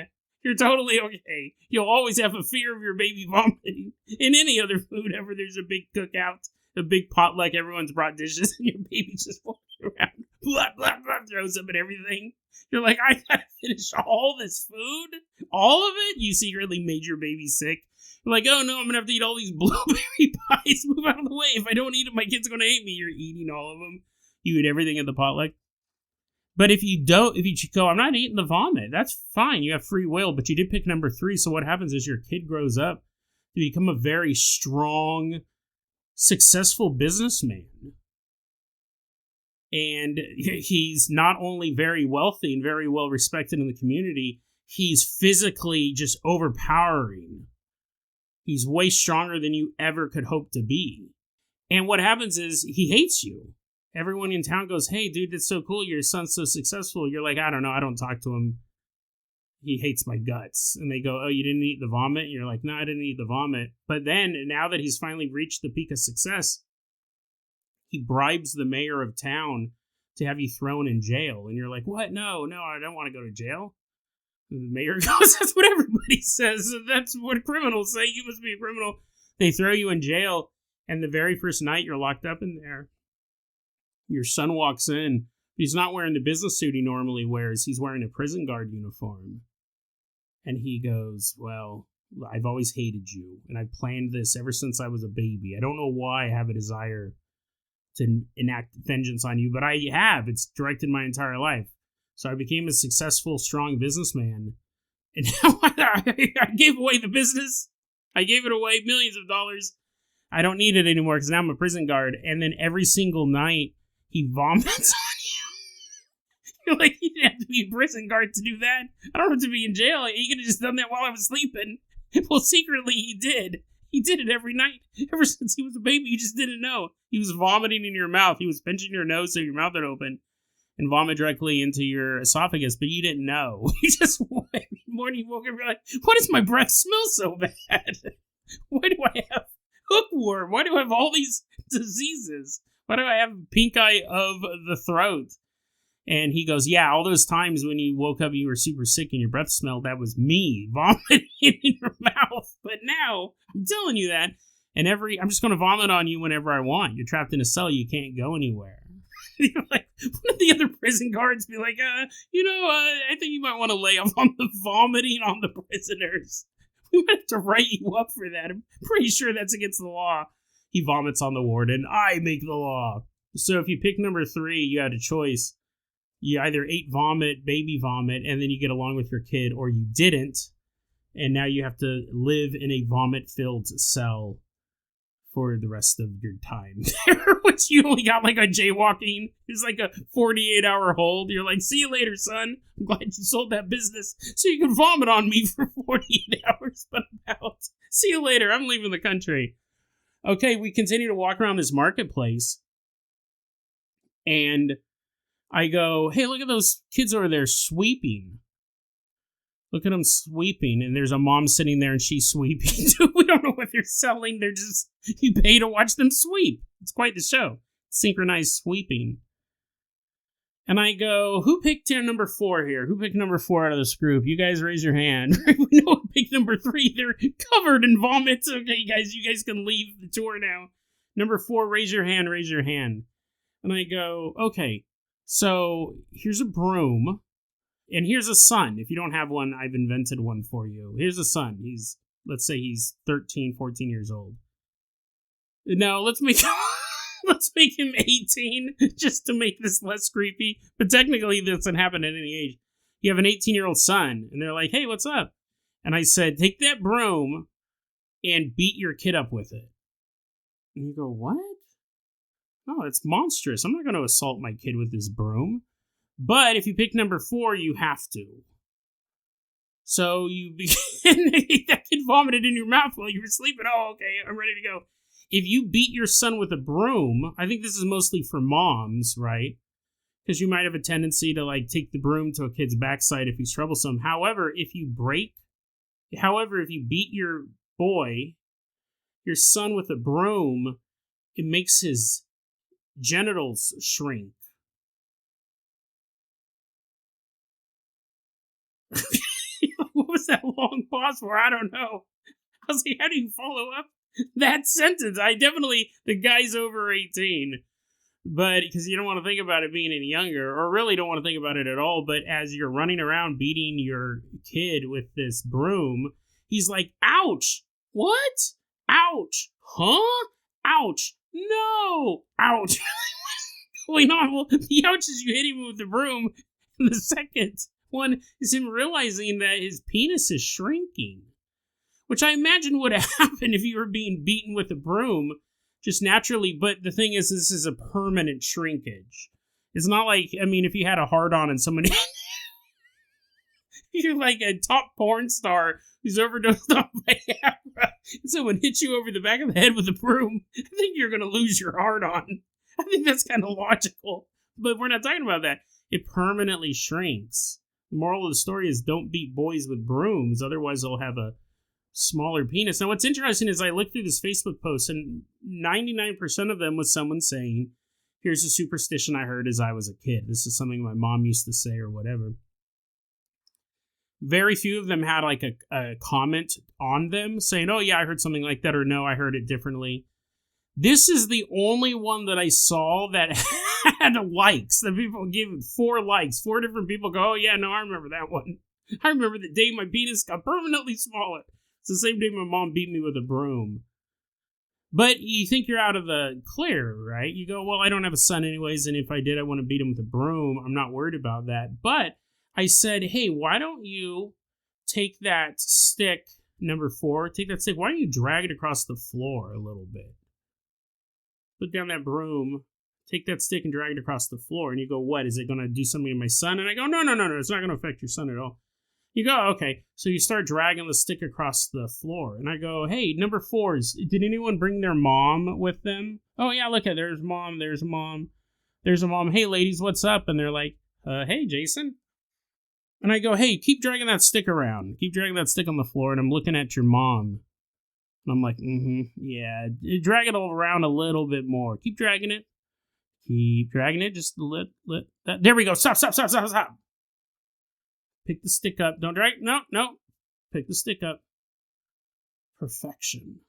You're totally okay. You'll always have a fear of your baby vomiting. In any other food ever, there's a big cookout, a big potluck, everyone's brought dishes, and your baby's just walking around, blah, blah, blah, throws up and everything. You're like, I gotta finish all this food? All of it? You secretly made your baby sick. You're like, oh no, I'm gonna have to eat all these blueberry pies. Move out of the way. If I don't eat them, my kid's gonna hate me. You're eating all of them. You eat everything at the potluck. But if you go, I'm not eating the vomit, that's fine. You have free will, but you did pick number 3. So what happens is your kid grows up to become a very strong, successful businessman. And he's not only very wealthy and very well respected in the community, he's physically just overpowering. He's way stronger than you ever could hope to be. And what happens is he hates you. Everyone in town goes, hey, dude, that's so cool. Your son's so successful. You're like, I don't know. I don't talk to him. He hates my guts. And they go, oh, you didn't eat the vomit? And you're like, no, I didn't eat the vomit. But then, now that he's finally reached the peak of success, he bribes the mayor of town to have you thrown in jail. And you're like, what? No, I don't want to go to jail. And the mayor goes, that's what everybody says. That's what criminals say. You must be a criminal. They throw you in jail. And the very first night you're locked up in there, your son walks in. He's not wearing the business suit he normally wears. He's wearing a prison guard uniform. And he goes, well, I've always hated you. And I planned this ever since I was a baby. I don't know why I have a desire to enact vengeance on you, but I have. It's directed my entire life. So I became a successful, strong businessman. And now I gave away the business. I gave it away, millions of dollars. I don't need it anymore because now I'm a prison guard. And then every single night, he vomits on you. You're like, you didn't have to be a prison guard to do that. I don't have to be in jail. He could have just done that while I was sleeping. Well, secretly, he did. He did it every night. Ever since he was a baby, you just didn't know. He was vomiting in your mouth. He was pinching your nose so your mouth would open and vomit directly into your esophagus, but you didn't know. You just, every morning you woke up, you're like, why does my breath smell so bad? Why do I have hookworm? Why do I have all these diseases? Why do I have pink eye of the throat? And he goes, yeah, all those times when you woke up and you were super sick and your breath smelled, that was me vomiting in your mouth. But now, I'm telling you that, and I'm just going to vomit on you whenever I want. You're trapped in a cell. You can't go anywhere. You're like, one of the other prison guards be like, I think you might want to lay off on the vomiting on the prisoners. We might have to write you up for that. I'm pretty sure that's against the law. He vomits on the warden. I make the law. So if you pick number 3, you had a choice. You either ate vomit, baby vomit, and then you get along with your kid, or you didn't, and now you have to live in a vomit-filled cell for the rest of your time there, which you only got like a jaywalking. It's like a 48-hour hold. You're like, see you later, son. I'm glad you sold that business so you can vomit on me for 48 hours, but I'm out. See you later. I'm leaving the country. Okay, we continue to walk around this marketplace, and I go, hey, look at those kids over there sweeping. Look at them sweeping, and there's a mom sitting there, and she's sweeping. We don't know what they're selling. They're just, you pay to watch them sweep. It's quite the show. Synchronized sweeping. And I go, who picked number 4 here? Who picked number 4 out of this group? You guys raise your hand. We know who picked number 3. They're covered in vomit. Okay, guys, you guys can leave the tour now. Number 4, raise your hand, raise your hand. And I go, okay, so here's a broom. And here's a son. If you don't have one, I've invented one for you. Here's a son. Let's say he's 13, 14 years old. No, let's make him 18 just to make this less creepy. But technically, this doesn't happen at any age. You have an 18-year-old son, and they're like, hey, what's up? And I said, take that broom and beat your kid up with it. And you go, what? No, it's monstrous. I'm not going to assault my kid with this broom. But if you pick number 4, you have to. So you begin, that kid vomited in your mouth while you were sleeping. Oh, okay, I'm ready to go. If you beat your son with a broom, I think this is mostly for moms, right? Because you might have a tendency to like take the broom to a kid's backside if he's troublesome. However, if you beat your son with a broom, it makes his genitals shrink. What was that long pause for? I don't know. I was like, how do you follow up that sentence? The guy's over 18. But, because you don't want to think about it being any younger, or really don't want to think about it at all, but as you're running around beating your kid with this broom, he's like, ouch! What? Ouch! Huh? Ouch! No! Ouch! What's going on? Well, the ouch is you hit him with the broom, and the second one is him realizing that his penis is shrinking, which I imagine would happen if you were being beaten with a broom, just naturally. But the thing is, this is a permanent shrinkage. It's not like, I mean, if you had a hard-on and somebody, you're like a top porn star who's overdosed on Viagra, and someone hits you over the back of the head with a broom, I think you're going to lose your hard-on. I think that's kind of logical, but we're not talking about that. It permanently shrinks. The moral of the story is don't beat boys with brooms, otherwise they'll have a smaller penis. Now, what's interesting is I looked through this Facebook post, and 99% of them was someone saying, here's a superstition I heard as I was a kid. This is something my mom used to say or whatever. Very few of them had like a comment on them saying, oh yeah, I heard something like that, or no, I heard it differently. This is the only one that I saw that had likes. The people gave it 4 likes. 4 different people go, oh yeah, no, I remember that one. I remember the day my penis got permanently smaller. It's the same day my mom beat me with a broom. But you think you're out of the clear, right? You go, well, I don't have a son anyways, and if I did, I want to beat him with a broom. I'm not worried about that. But I said, hey, why don't you take that stick, number 4, take that stick, why don't you drag it across the floor a little bit? Put down that broom, take that stick and drag it across the floor. And you go, what? Is it going to do something to my son? And I go, no, it's not going to affect your son at all. You go, okay. So you start dragging the stick across the floor. And I go, hey, number 4s, did anyone bring their mom with them? Oh, yeah, look at there's mom, there's mom, there's a mom. Hey, ladies, what's up? And they're like, hey, Jason. And I go, hey, keep dragging that stick around. Keep dragging that stick on the floor. And I'm looking at your mom. And I'm like, yeah, drag it all around a little bit more. Keep dragging it. Keep dragging it. Just let that. There we go. Stop. Pick the stick up. Don't drag. No. Pick the stick up. Perfection.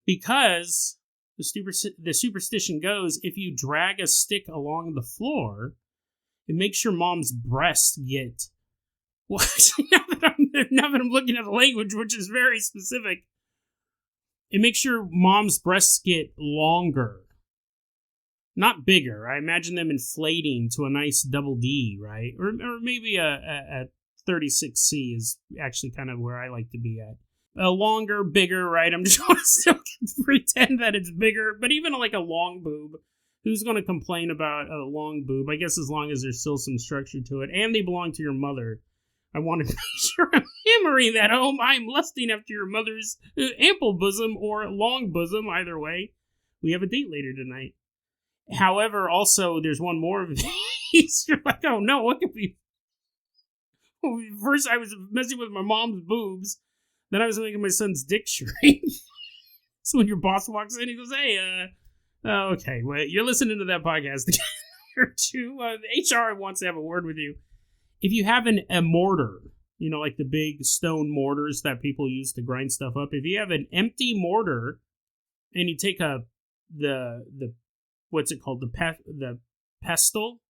Because the superstition goes, if you drag a stick along the floor, it makes your mom's breasts get Well, now that I'm looking at the language, which is very specific, it makes your mom's breasts get longer. Not bigger. I imagine them inflating to a nice double D, right? Or maybe a 36C is actually kind of where I like to be at. A longer, bigger, right? I'm just going to still pretend that it's bigger, but even like a long boob. Who's going to complain about a long boob? I guess as long as there's still some structure to it, and they belong to your mother. I want to make sure I'm hammering that home. I'm lusting after your mother's ample bosom or long bosom, either way. We have a date later tonight. However, also, there's one more of these. You're like, oh no, what could be? First, I was messing with my mom's boobs. Then I was making my son's dick shrink. So when your boss walks in, he goes, hey, okay, well, you're listening to that podcast. HR wants to have a word with you. If you have a mortar, like the big stone mortars that people use to grind stuff up, if you have an empty mortar and you take the what's it called, the pestle,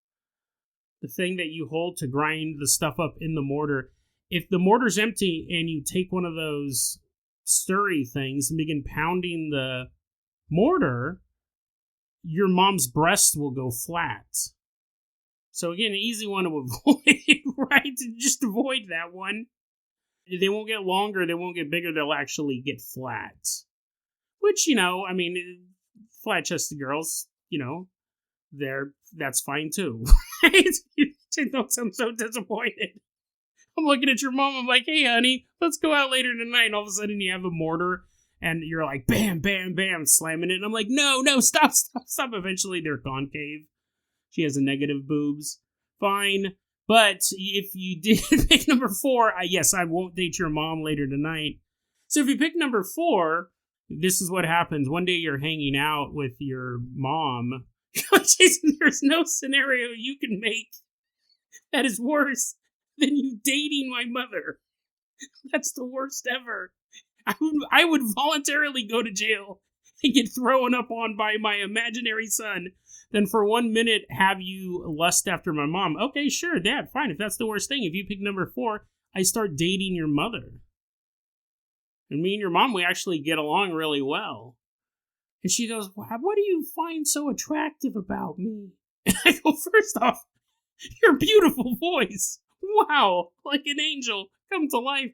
the thing that you hold to grind the stuff up in the mortar, if the mortar's empty and you take one of those stirry things and begin pounding the mortar, your mom's breast will go flat. So again, an easy one to avoid, right? Just avoid that one. They won't get longer, they won't get bigger, they'll actually get flat. Which, flat-chested girls, that's fine too. You don't sound so disappointed. I'm looking at your mom, I'm like, hey honey, let's go out later tonight. And all of a sudden you have a mortar and you're like, bam, bam, bam, slamming it. And I'm like, no, stop. Eventually they're concave. She has a negative boobs. Fine. But if you did pick number 4, yes, I won't date your mom later tonight. So if you pick number 4, this is what happens. One day you're hanging out with your mom. You're like, Jason, there's no scenario you can make that is worse than you dating my mother. That's the worst ever. I would voluntarily go to jail and get thrown up on by my imaginary son than for 1 minute have you lust after my mom. Okay, sure, Dad, fine. If that's the worst thing, if you pick number 4, I start dating your mother. And me and your mom, we actually get along really well. And she goes, what do you find so attractive about me? And I go, first off, your beautiful voice. Wow, like an angel come to life.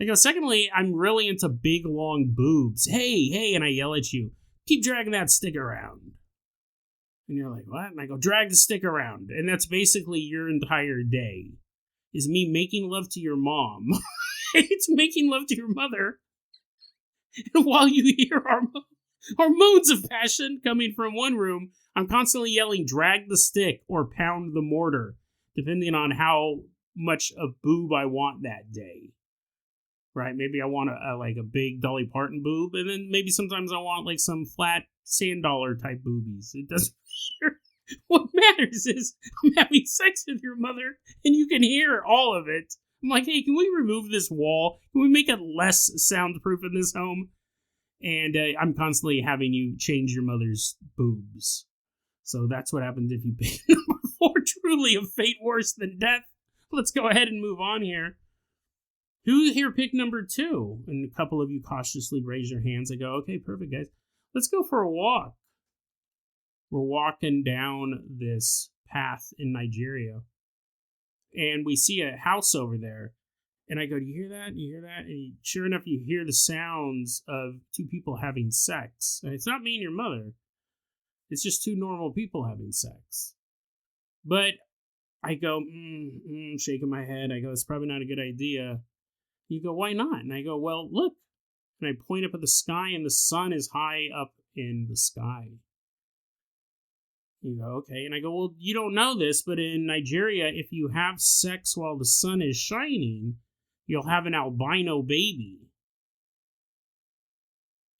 I go, secondly, I'm really into big, long boobs. Hey, and I yell at you, keep dragging that stick around. And you're like, what? And I go, drag the stick around. And that's basically your entire day, is me making love to your mom. It's making love to your mother. And while you hear our moans of passion coming from one room, I'm constantly yelling, drag the stick or pound the mortar, depending on how much of boob I want that day. Right? Maybe I want a big Dolly Parton boob, and then maybe sometimes I want like some flat sand dollar type boobies. It doesn't matter. What matters is I'm having sex with your mother, and you can hear all of it. I'm like, hey, can we remove this wall? Can we make it less soundproof in this home? And I'm constantly having you change your mother's boobs. So that's what happens if you pick number 4. Truly a fate worse than death. Let's go ahead and move on here. Who here picked number 2? And a couple of you cautiously raise your hands. I go, okay, perfect, guys. Let's go for a walk. We're walking down this path in Nigeria. And we see a house over there. And I go, do you hear that? Do you hear that? And sure enough, you hear the sounds of 2 people having sex. And it's not me and your mother. It's just 2 normal people having sex. But I go, shaking my head. I go, it's probably not a good idea. You go, why not? And I go, well, look. And I point up at the sky, and the sun is high up in the sky. You go, okay. And I go, well, you don't know this, but in Nigeria, if you have sex while the sun is shining, you'll have an albino baby.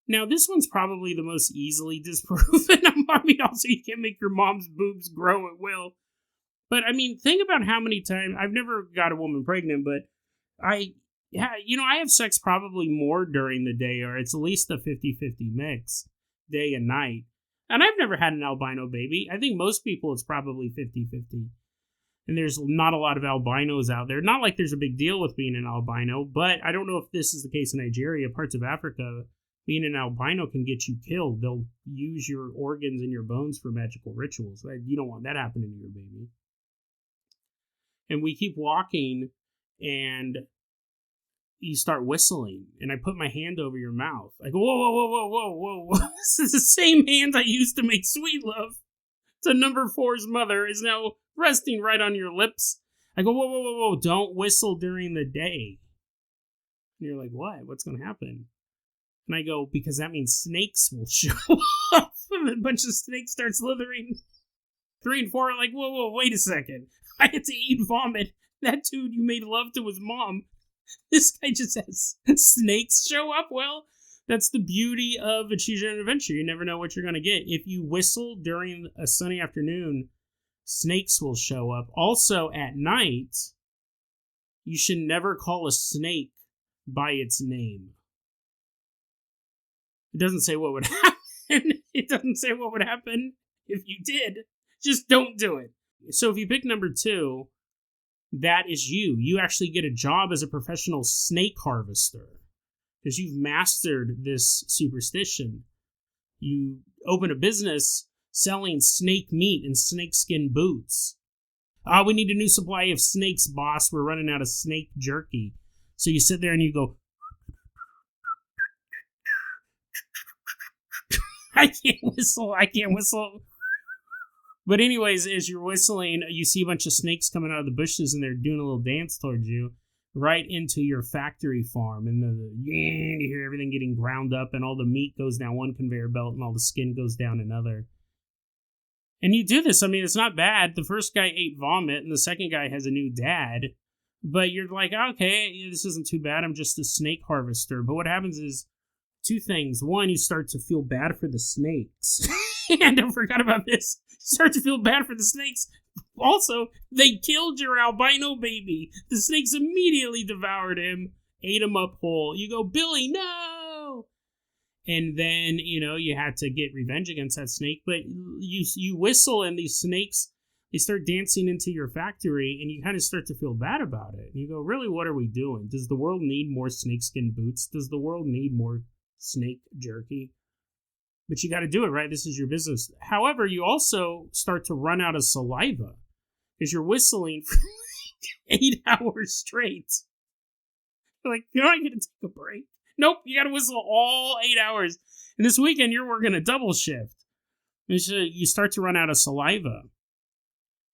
Now, this one's probably the most easily disproven. I mean, also, you can't make your mom's boobs grow at will. But, I mean, think about how many times... I've never got a woman pregnant, but I have sex probably more during the day, or it's at least a 50-50 mix, day and night. And I've never had an albino baby. I think most people it's probably 50-50. And there's not a lot of albinos out there. Not like there's a big deal with being an albino, but I don't know if this is the case in Nigeria. Parts of Africa, being an albino can get you killed. They'll use your organs and your bones for magical rituals. You don't want that happening to your baby. And we keep walking, and you start whistling, and I put my hand over your mouth. I go, whoa, whoa, whoa, whoa, whoa, whoa, whoa. This is the same hand I used to make sweet love to number 4's mother is now resting right on your lips. I go, whoa, whoa, whoa, whoa, don't whistle during the day. And you're like, what? What's going to happen? And I go, because that means snakes will show up. And a bunch of snakes start slithering. 3 and 4 are like, whoa, whoa, wait a second. I had to eat vomit. That dude you made love to his mom. This guy just has snakes show up. Well, that's the beauty of a choose your own adventure. You never know what you're going to get. If you whistle during a sunny afternoon, snakes will show up. Also, at night, you should never call a snake by its name. It doesn't say what would happen. It doesn't say what would happen if you did. Just don't do it. So if you pick number 2, that is you. You actually get a job as a professional snake harvester because you've mastered this superstition. You open a business selling snake meat and snakeskin boots. We need a new supply of snakes, boss. We're running out of snake jerky. So you sit there and you go, I can't whistle. But anyways, as you're whistling, you see a bunch of snakes coming out of the bushes, and they're doing a little dance towards you right into your factory farm. And you hear everything getting ground up, and all the meat goes down one conveyor belt, and all the skin goes down another. And you do this. I mean, it's not bad. The first guy ate vomit, and the second guy has a new dad. But you're like, okay, this isn't too bad. I'm just a snake harvester. But what happens is 2 things. One, you start to feel bad for the snakes. And I forgot about this. You start to feel bad for the snakes. Also, they killed your albino baby. The snakes immediately devoured him, ate him up whole. You go, Billy, no! And then, you had to get revenge against that snake. But you whistle, and these snakes, they start dancing into your factory, and you kind of start to feel bad about it. And you go, really, what are we doing? Does the world need more snakeskin boots? Does the world need more snake jerky? But you got to do it, right? This is your business. However, you also start to run out of saliva because you're whistling for 8 hours straight. You're like, you're not going to take a break. Nope, you got to whistle all 8 hours. And this weekend, you're working a double shift. And so you start to run out of saliva.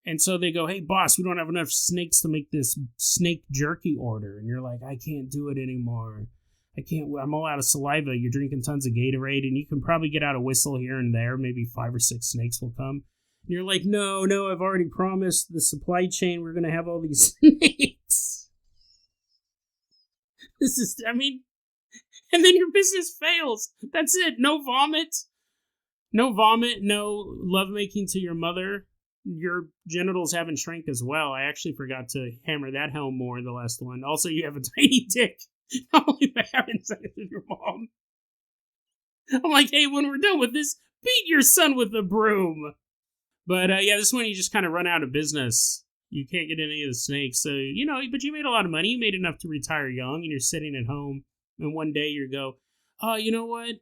And so they go, hey, boss, we don't have enough snakes to make this snake jerky order. And you're like, I can't do it anymore. I'm all out of saliva. You're drinking tons of Gatorade, and you can probably get out a whistle here and there. Maybe 5 or 6 snakes will come. And you're like, no, I've already promised the supply chain we're going to have all these snakes. And then your business fails. That's it. No vomit. No lovemaking to your mother. Your genitals haven't shrank as well. I actually forgot to hammer that home more in the last one. Also, you have a tiny dick. Not only by having sex with your mom. I'm like, hey, when we're done with this, beat your son with a broom. But this one you just kind of run out of business. You can't get any of the snakes. So, but you made a lot of money. You made enough to retire young, and you're sitting at home. And one day you go, oh, you know what?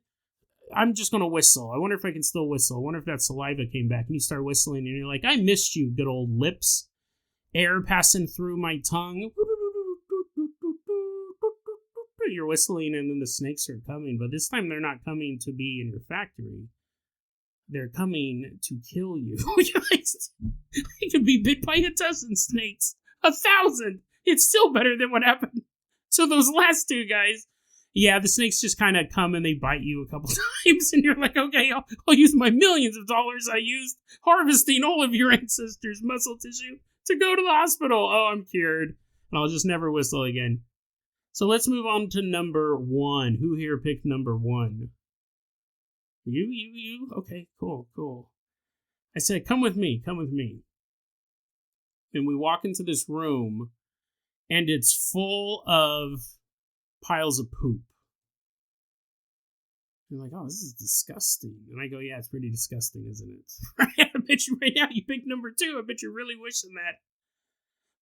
I'm just going to whistle. I wonder if I can still whistle. I wonder if that saliva came back. And you start whistling, and you're like, I missed you, good old lips. Air passing through my tongue. You're whistling, and then the snakes are coming. But this time they're not coming to be in your factory. They're coming to kill you. I could be bit by 1,000 snakes. 1,000! It's still better than what happened. So those last 2 guys, the snakes just kind of come and they bite you a couple times. And you're like, okay, I'll use my millions of dollars I used harvesting all of your ancestors' muscle tissue to go to the hospital. Oh, I'm cured. And I'll just never whistle again. So let's move on to number 1. Who here picked number 1? You. Okay, cool. I said, come with me. And we walk into this room, and it's full of piles of poop. You're like, oh, this is disgusting. And I go, yeah, it's pretty disgusting, isn't it? I bet you right now, you picked number 2. I bet you're really wishing that.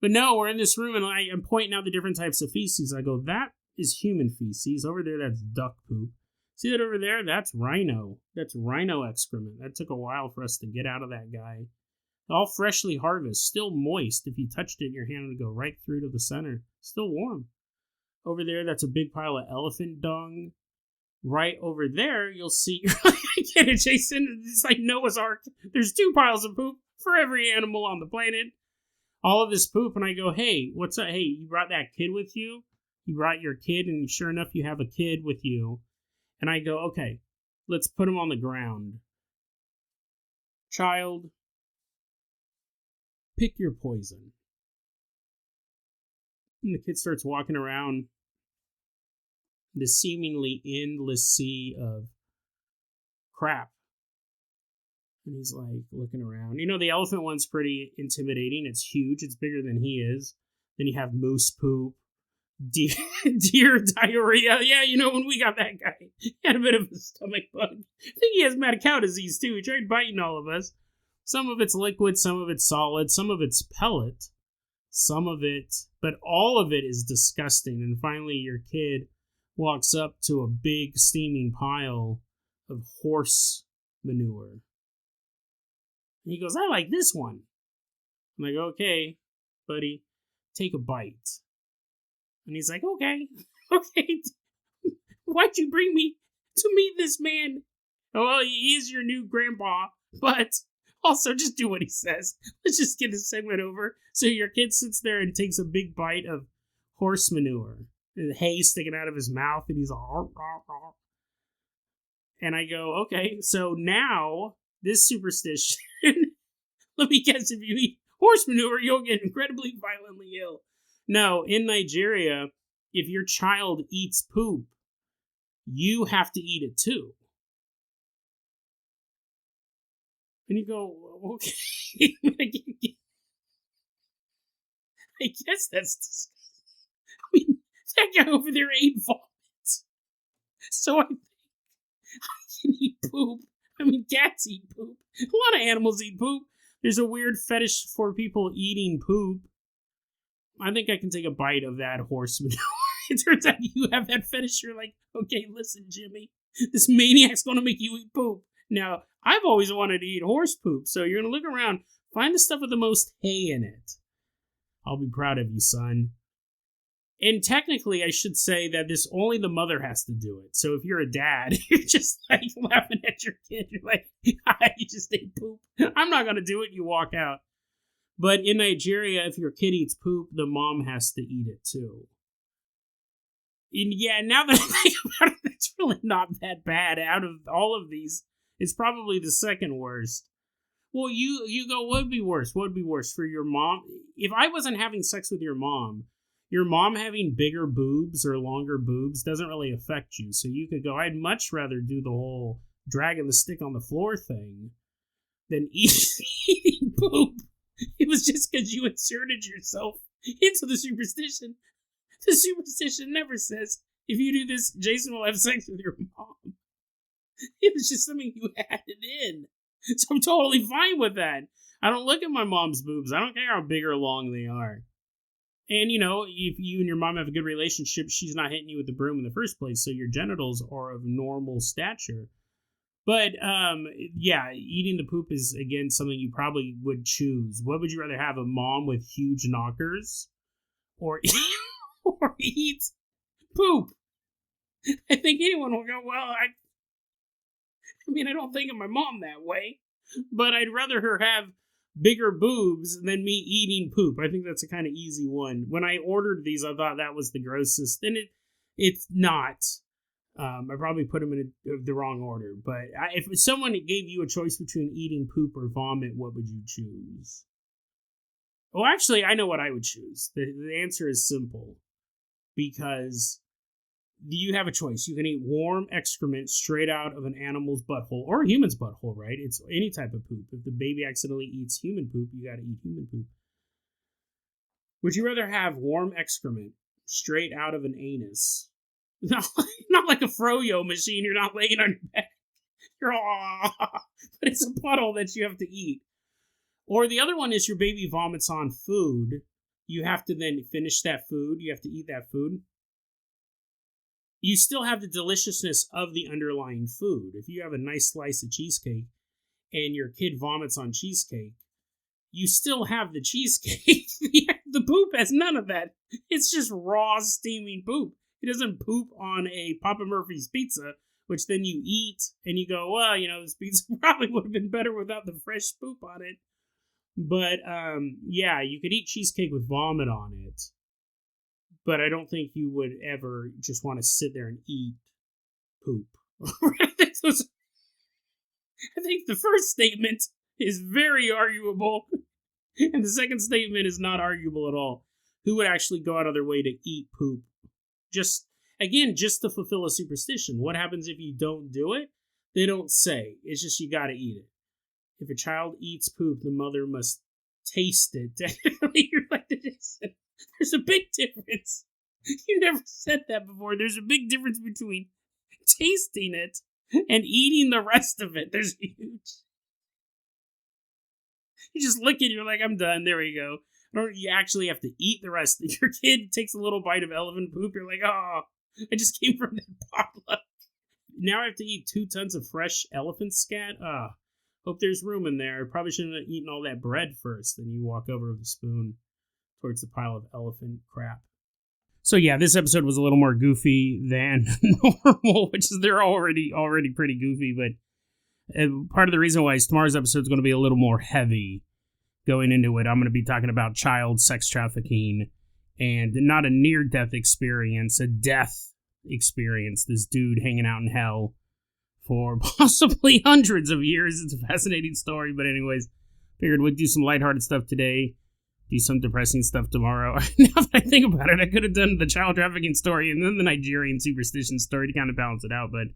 But no, we're in this room, and I'm pointing out the different types of feces. I go, that is human feces. Over there, that's duck poop. See that over there? That's rhino. That's rhino excrement. That took a while for us to get out of that guy. All freshly harvested, still moist. If you touched it, your hand would go right through to the center. Still warm. Over there, that's a big pile of elephant dung. Right over there, you'll see... I get it, Jason. It's like Noah's Ark. There's 2 piles of poop for every animal on the planet. All of this poop, and I go, hey, what's up? Hey, you brought that kid with you? You brought your kid, and sure enough, you have a kid with you. And I go, okay, let's put him on the ground. Child, pick your poison. And the kid starts walking around this seemingly endless sea of crap. And he's like looking around. You know, the elephant one's pretty intimidating. It's huge. It's bigger than he is. Then you have moose poop. Deer diarrhea. Yeah, you know, when we got that guy, he had a bit of a stomach bug. I think he has mad cow disease too. He tried biting all of us. Some of it's liquid, some of it's solid, some of it's pellet, some of it, but all of it is disgusting. And finally, your kid walks up to a big steaming pile of horse manure. And he goes, I like this one. I'm like, okay, buddy, take a bite. And he's like, okay. Why'd you bring me to meet this man? Oh, well, he is your new grandpa, but also just do what he says. Let's just get this segment over. So your kid sits there and takes a big bite of horse manure. And hay sticking out of his mouth, and he's all, and I go, okay, so now this superstition, let me guess, if you eat horse manure, you'll get incredibly violently ill. No, in Nigeria, if your child eats poop, you have to eat it too. And you go, okay. I guess that's disgusting. I mean, that guy over there ate vomit. So I think I can eat poop. I mean, cats eat poop. A lot of animals eat poop. There's a weird fetish for people eating poop. I think I can take a bite of that horse manure. It turns out you have that fetish. You're like, okay, listen, Jimmy. This maniac's going to make you eat poop. Now, I've always wanted to eat horse poop, so you're going to look around, find the stuff with the most hay in it. I'll be proud of you, son. And technically, I should say that this only the mother has to do it. So if you're a dad, you're just like laughing at your kid. You're like, you just ate poop. I'm not going to do it. You walk out. But in Nigeria, if your kid eats poop, the mom has to eat it too. And yeah, now that I think about it, it's really not that bad. Out of all of these, it's probably the second worst. Well, you go, what would be worse? What would be worse for your mom? If I wasn't having sex with your mom having bigger boobs or longer boobs doesn't really affect you. So you could go, I'd much rather do the whole dragging the stick on the floor thing than eating poop. It was just because you inserted yourself into the superstition. The superstition never says, if you do this, Jason will have sex with your mom. It was just something you added in. So I'm totally fine with that. I don't look at my mom's boobs. I don't care how big or long they are. And, you know, if you and your mom have a good relationship, she's not hitting you with the broom in the first place, so your genitals are of normal stature. But, yeah, eating the poop is, again, something you probably would choose. What would you rather have, a mom with huge knockers or eat poop? I think anyone will go, well, I mean, I don't think of my mom that way, but I'd rather her have bigger boobs than me eating poop. I think that's a kind of easy one. When I ordered these, I thought that was the grossest, and it's not. I probably put them in the wrong order, but if someone gave you a choice between eating poop or vomit, what would you choose? Well, actually, I know what I would choose. The answer is simple, because you have a choice. You can eat warm excrement straight out of an animal's butthole or a human's butthole, right? It's any type of poop. If the baby accidentally eats human poop, you got to eat human poop. Would you rather have warm excrement straight out of an anus? Not like a froyo machine. You're not laying on your back. But it's a puddle that you have to eat. Or the other one is your baby vomits on food, you have to then finish that food. You have to eat that food. You still have the deliciousness of the underlying food. If you have a nice slice of cheesecake and your kid vomits on cheesecake, you still have the cheesecake. The poop has none of that. It's just raw, steaming poop. It doesn't poop on a Papa Murphy's pizza, which then you eat and you go, well, this pizza probably would have been better without the fresh poop on it. But, yeah, you could eat cheesecake with vomit on it. But I don't think you would ever just want to sit there and eat poop. I think the first statement is very arguable, and the second statement is not arguable at all. Who would actually go out of their way to eat poop? Just to fulfill a superstition. What happens if you don't do it? They don't say. It's just you gotta eat it. If a child eats poop, the mother must taste it. You're like, there's a big difference. You never said that before. There's a big difference between tasting it and eating the rest of it. There's huge. You just lick it, you're like, I'm done. There we go. You actually have to eat the rest. Your kid takes a little bite of elephant poop. You're like, oh, I just came from that potluck. Now I have to eat 2 tons of fresh elephant scat. Hope there's room in there. I probably shouldn't have eaten all that bread first. Then you walk over with a spoon towards the pile of elephant crap. So yeah, this episode was a little more goofy than normal, which is they're already pretty goofy. But part of the reason why is tomorrow's episode is going to be a little more heavy. Going into it, I'm going to be talking about child sex trafficking and not a near-death experience, a death experience. This dude hanging out in hell for possibly hundreds of years. It's a fascinating story, but anyways, figured we'd do some lighthearted stuff today, do some depressing stuff tomorrow. Now that I think about it, I could have done the child trafficking story and then the Nigerian Superstitions story to kind of balance it out, but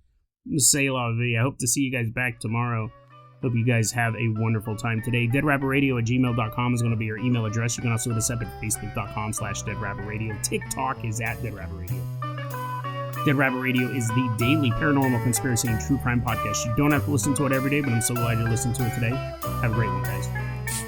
say la vie. I hope to see you guys back tomorrow. Hope you guys have a wonderful time today. DeadRabbitRadio@gmail.com is going to be your email address. You can also hit us up at Facebook.com/DeadRabbitRadio. TikTok is at DeadRabbitRadio. Dead Rabbit Radio is the daily paranormal, conspiracy, and true crime podcast. You don't have to listen to it every day, but I'm so glad you listened to it today. Have a great one, guys.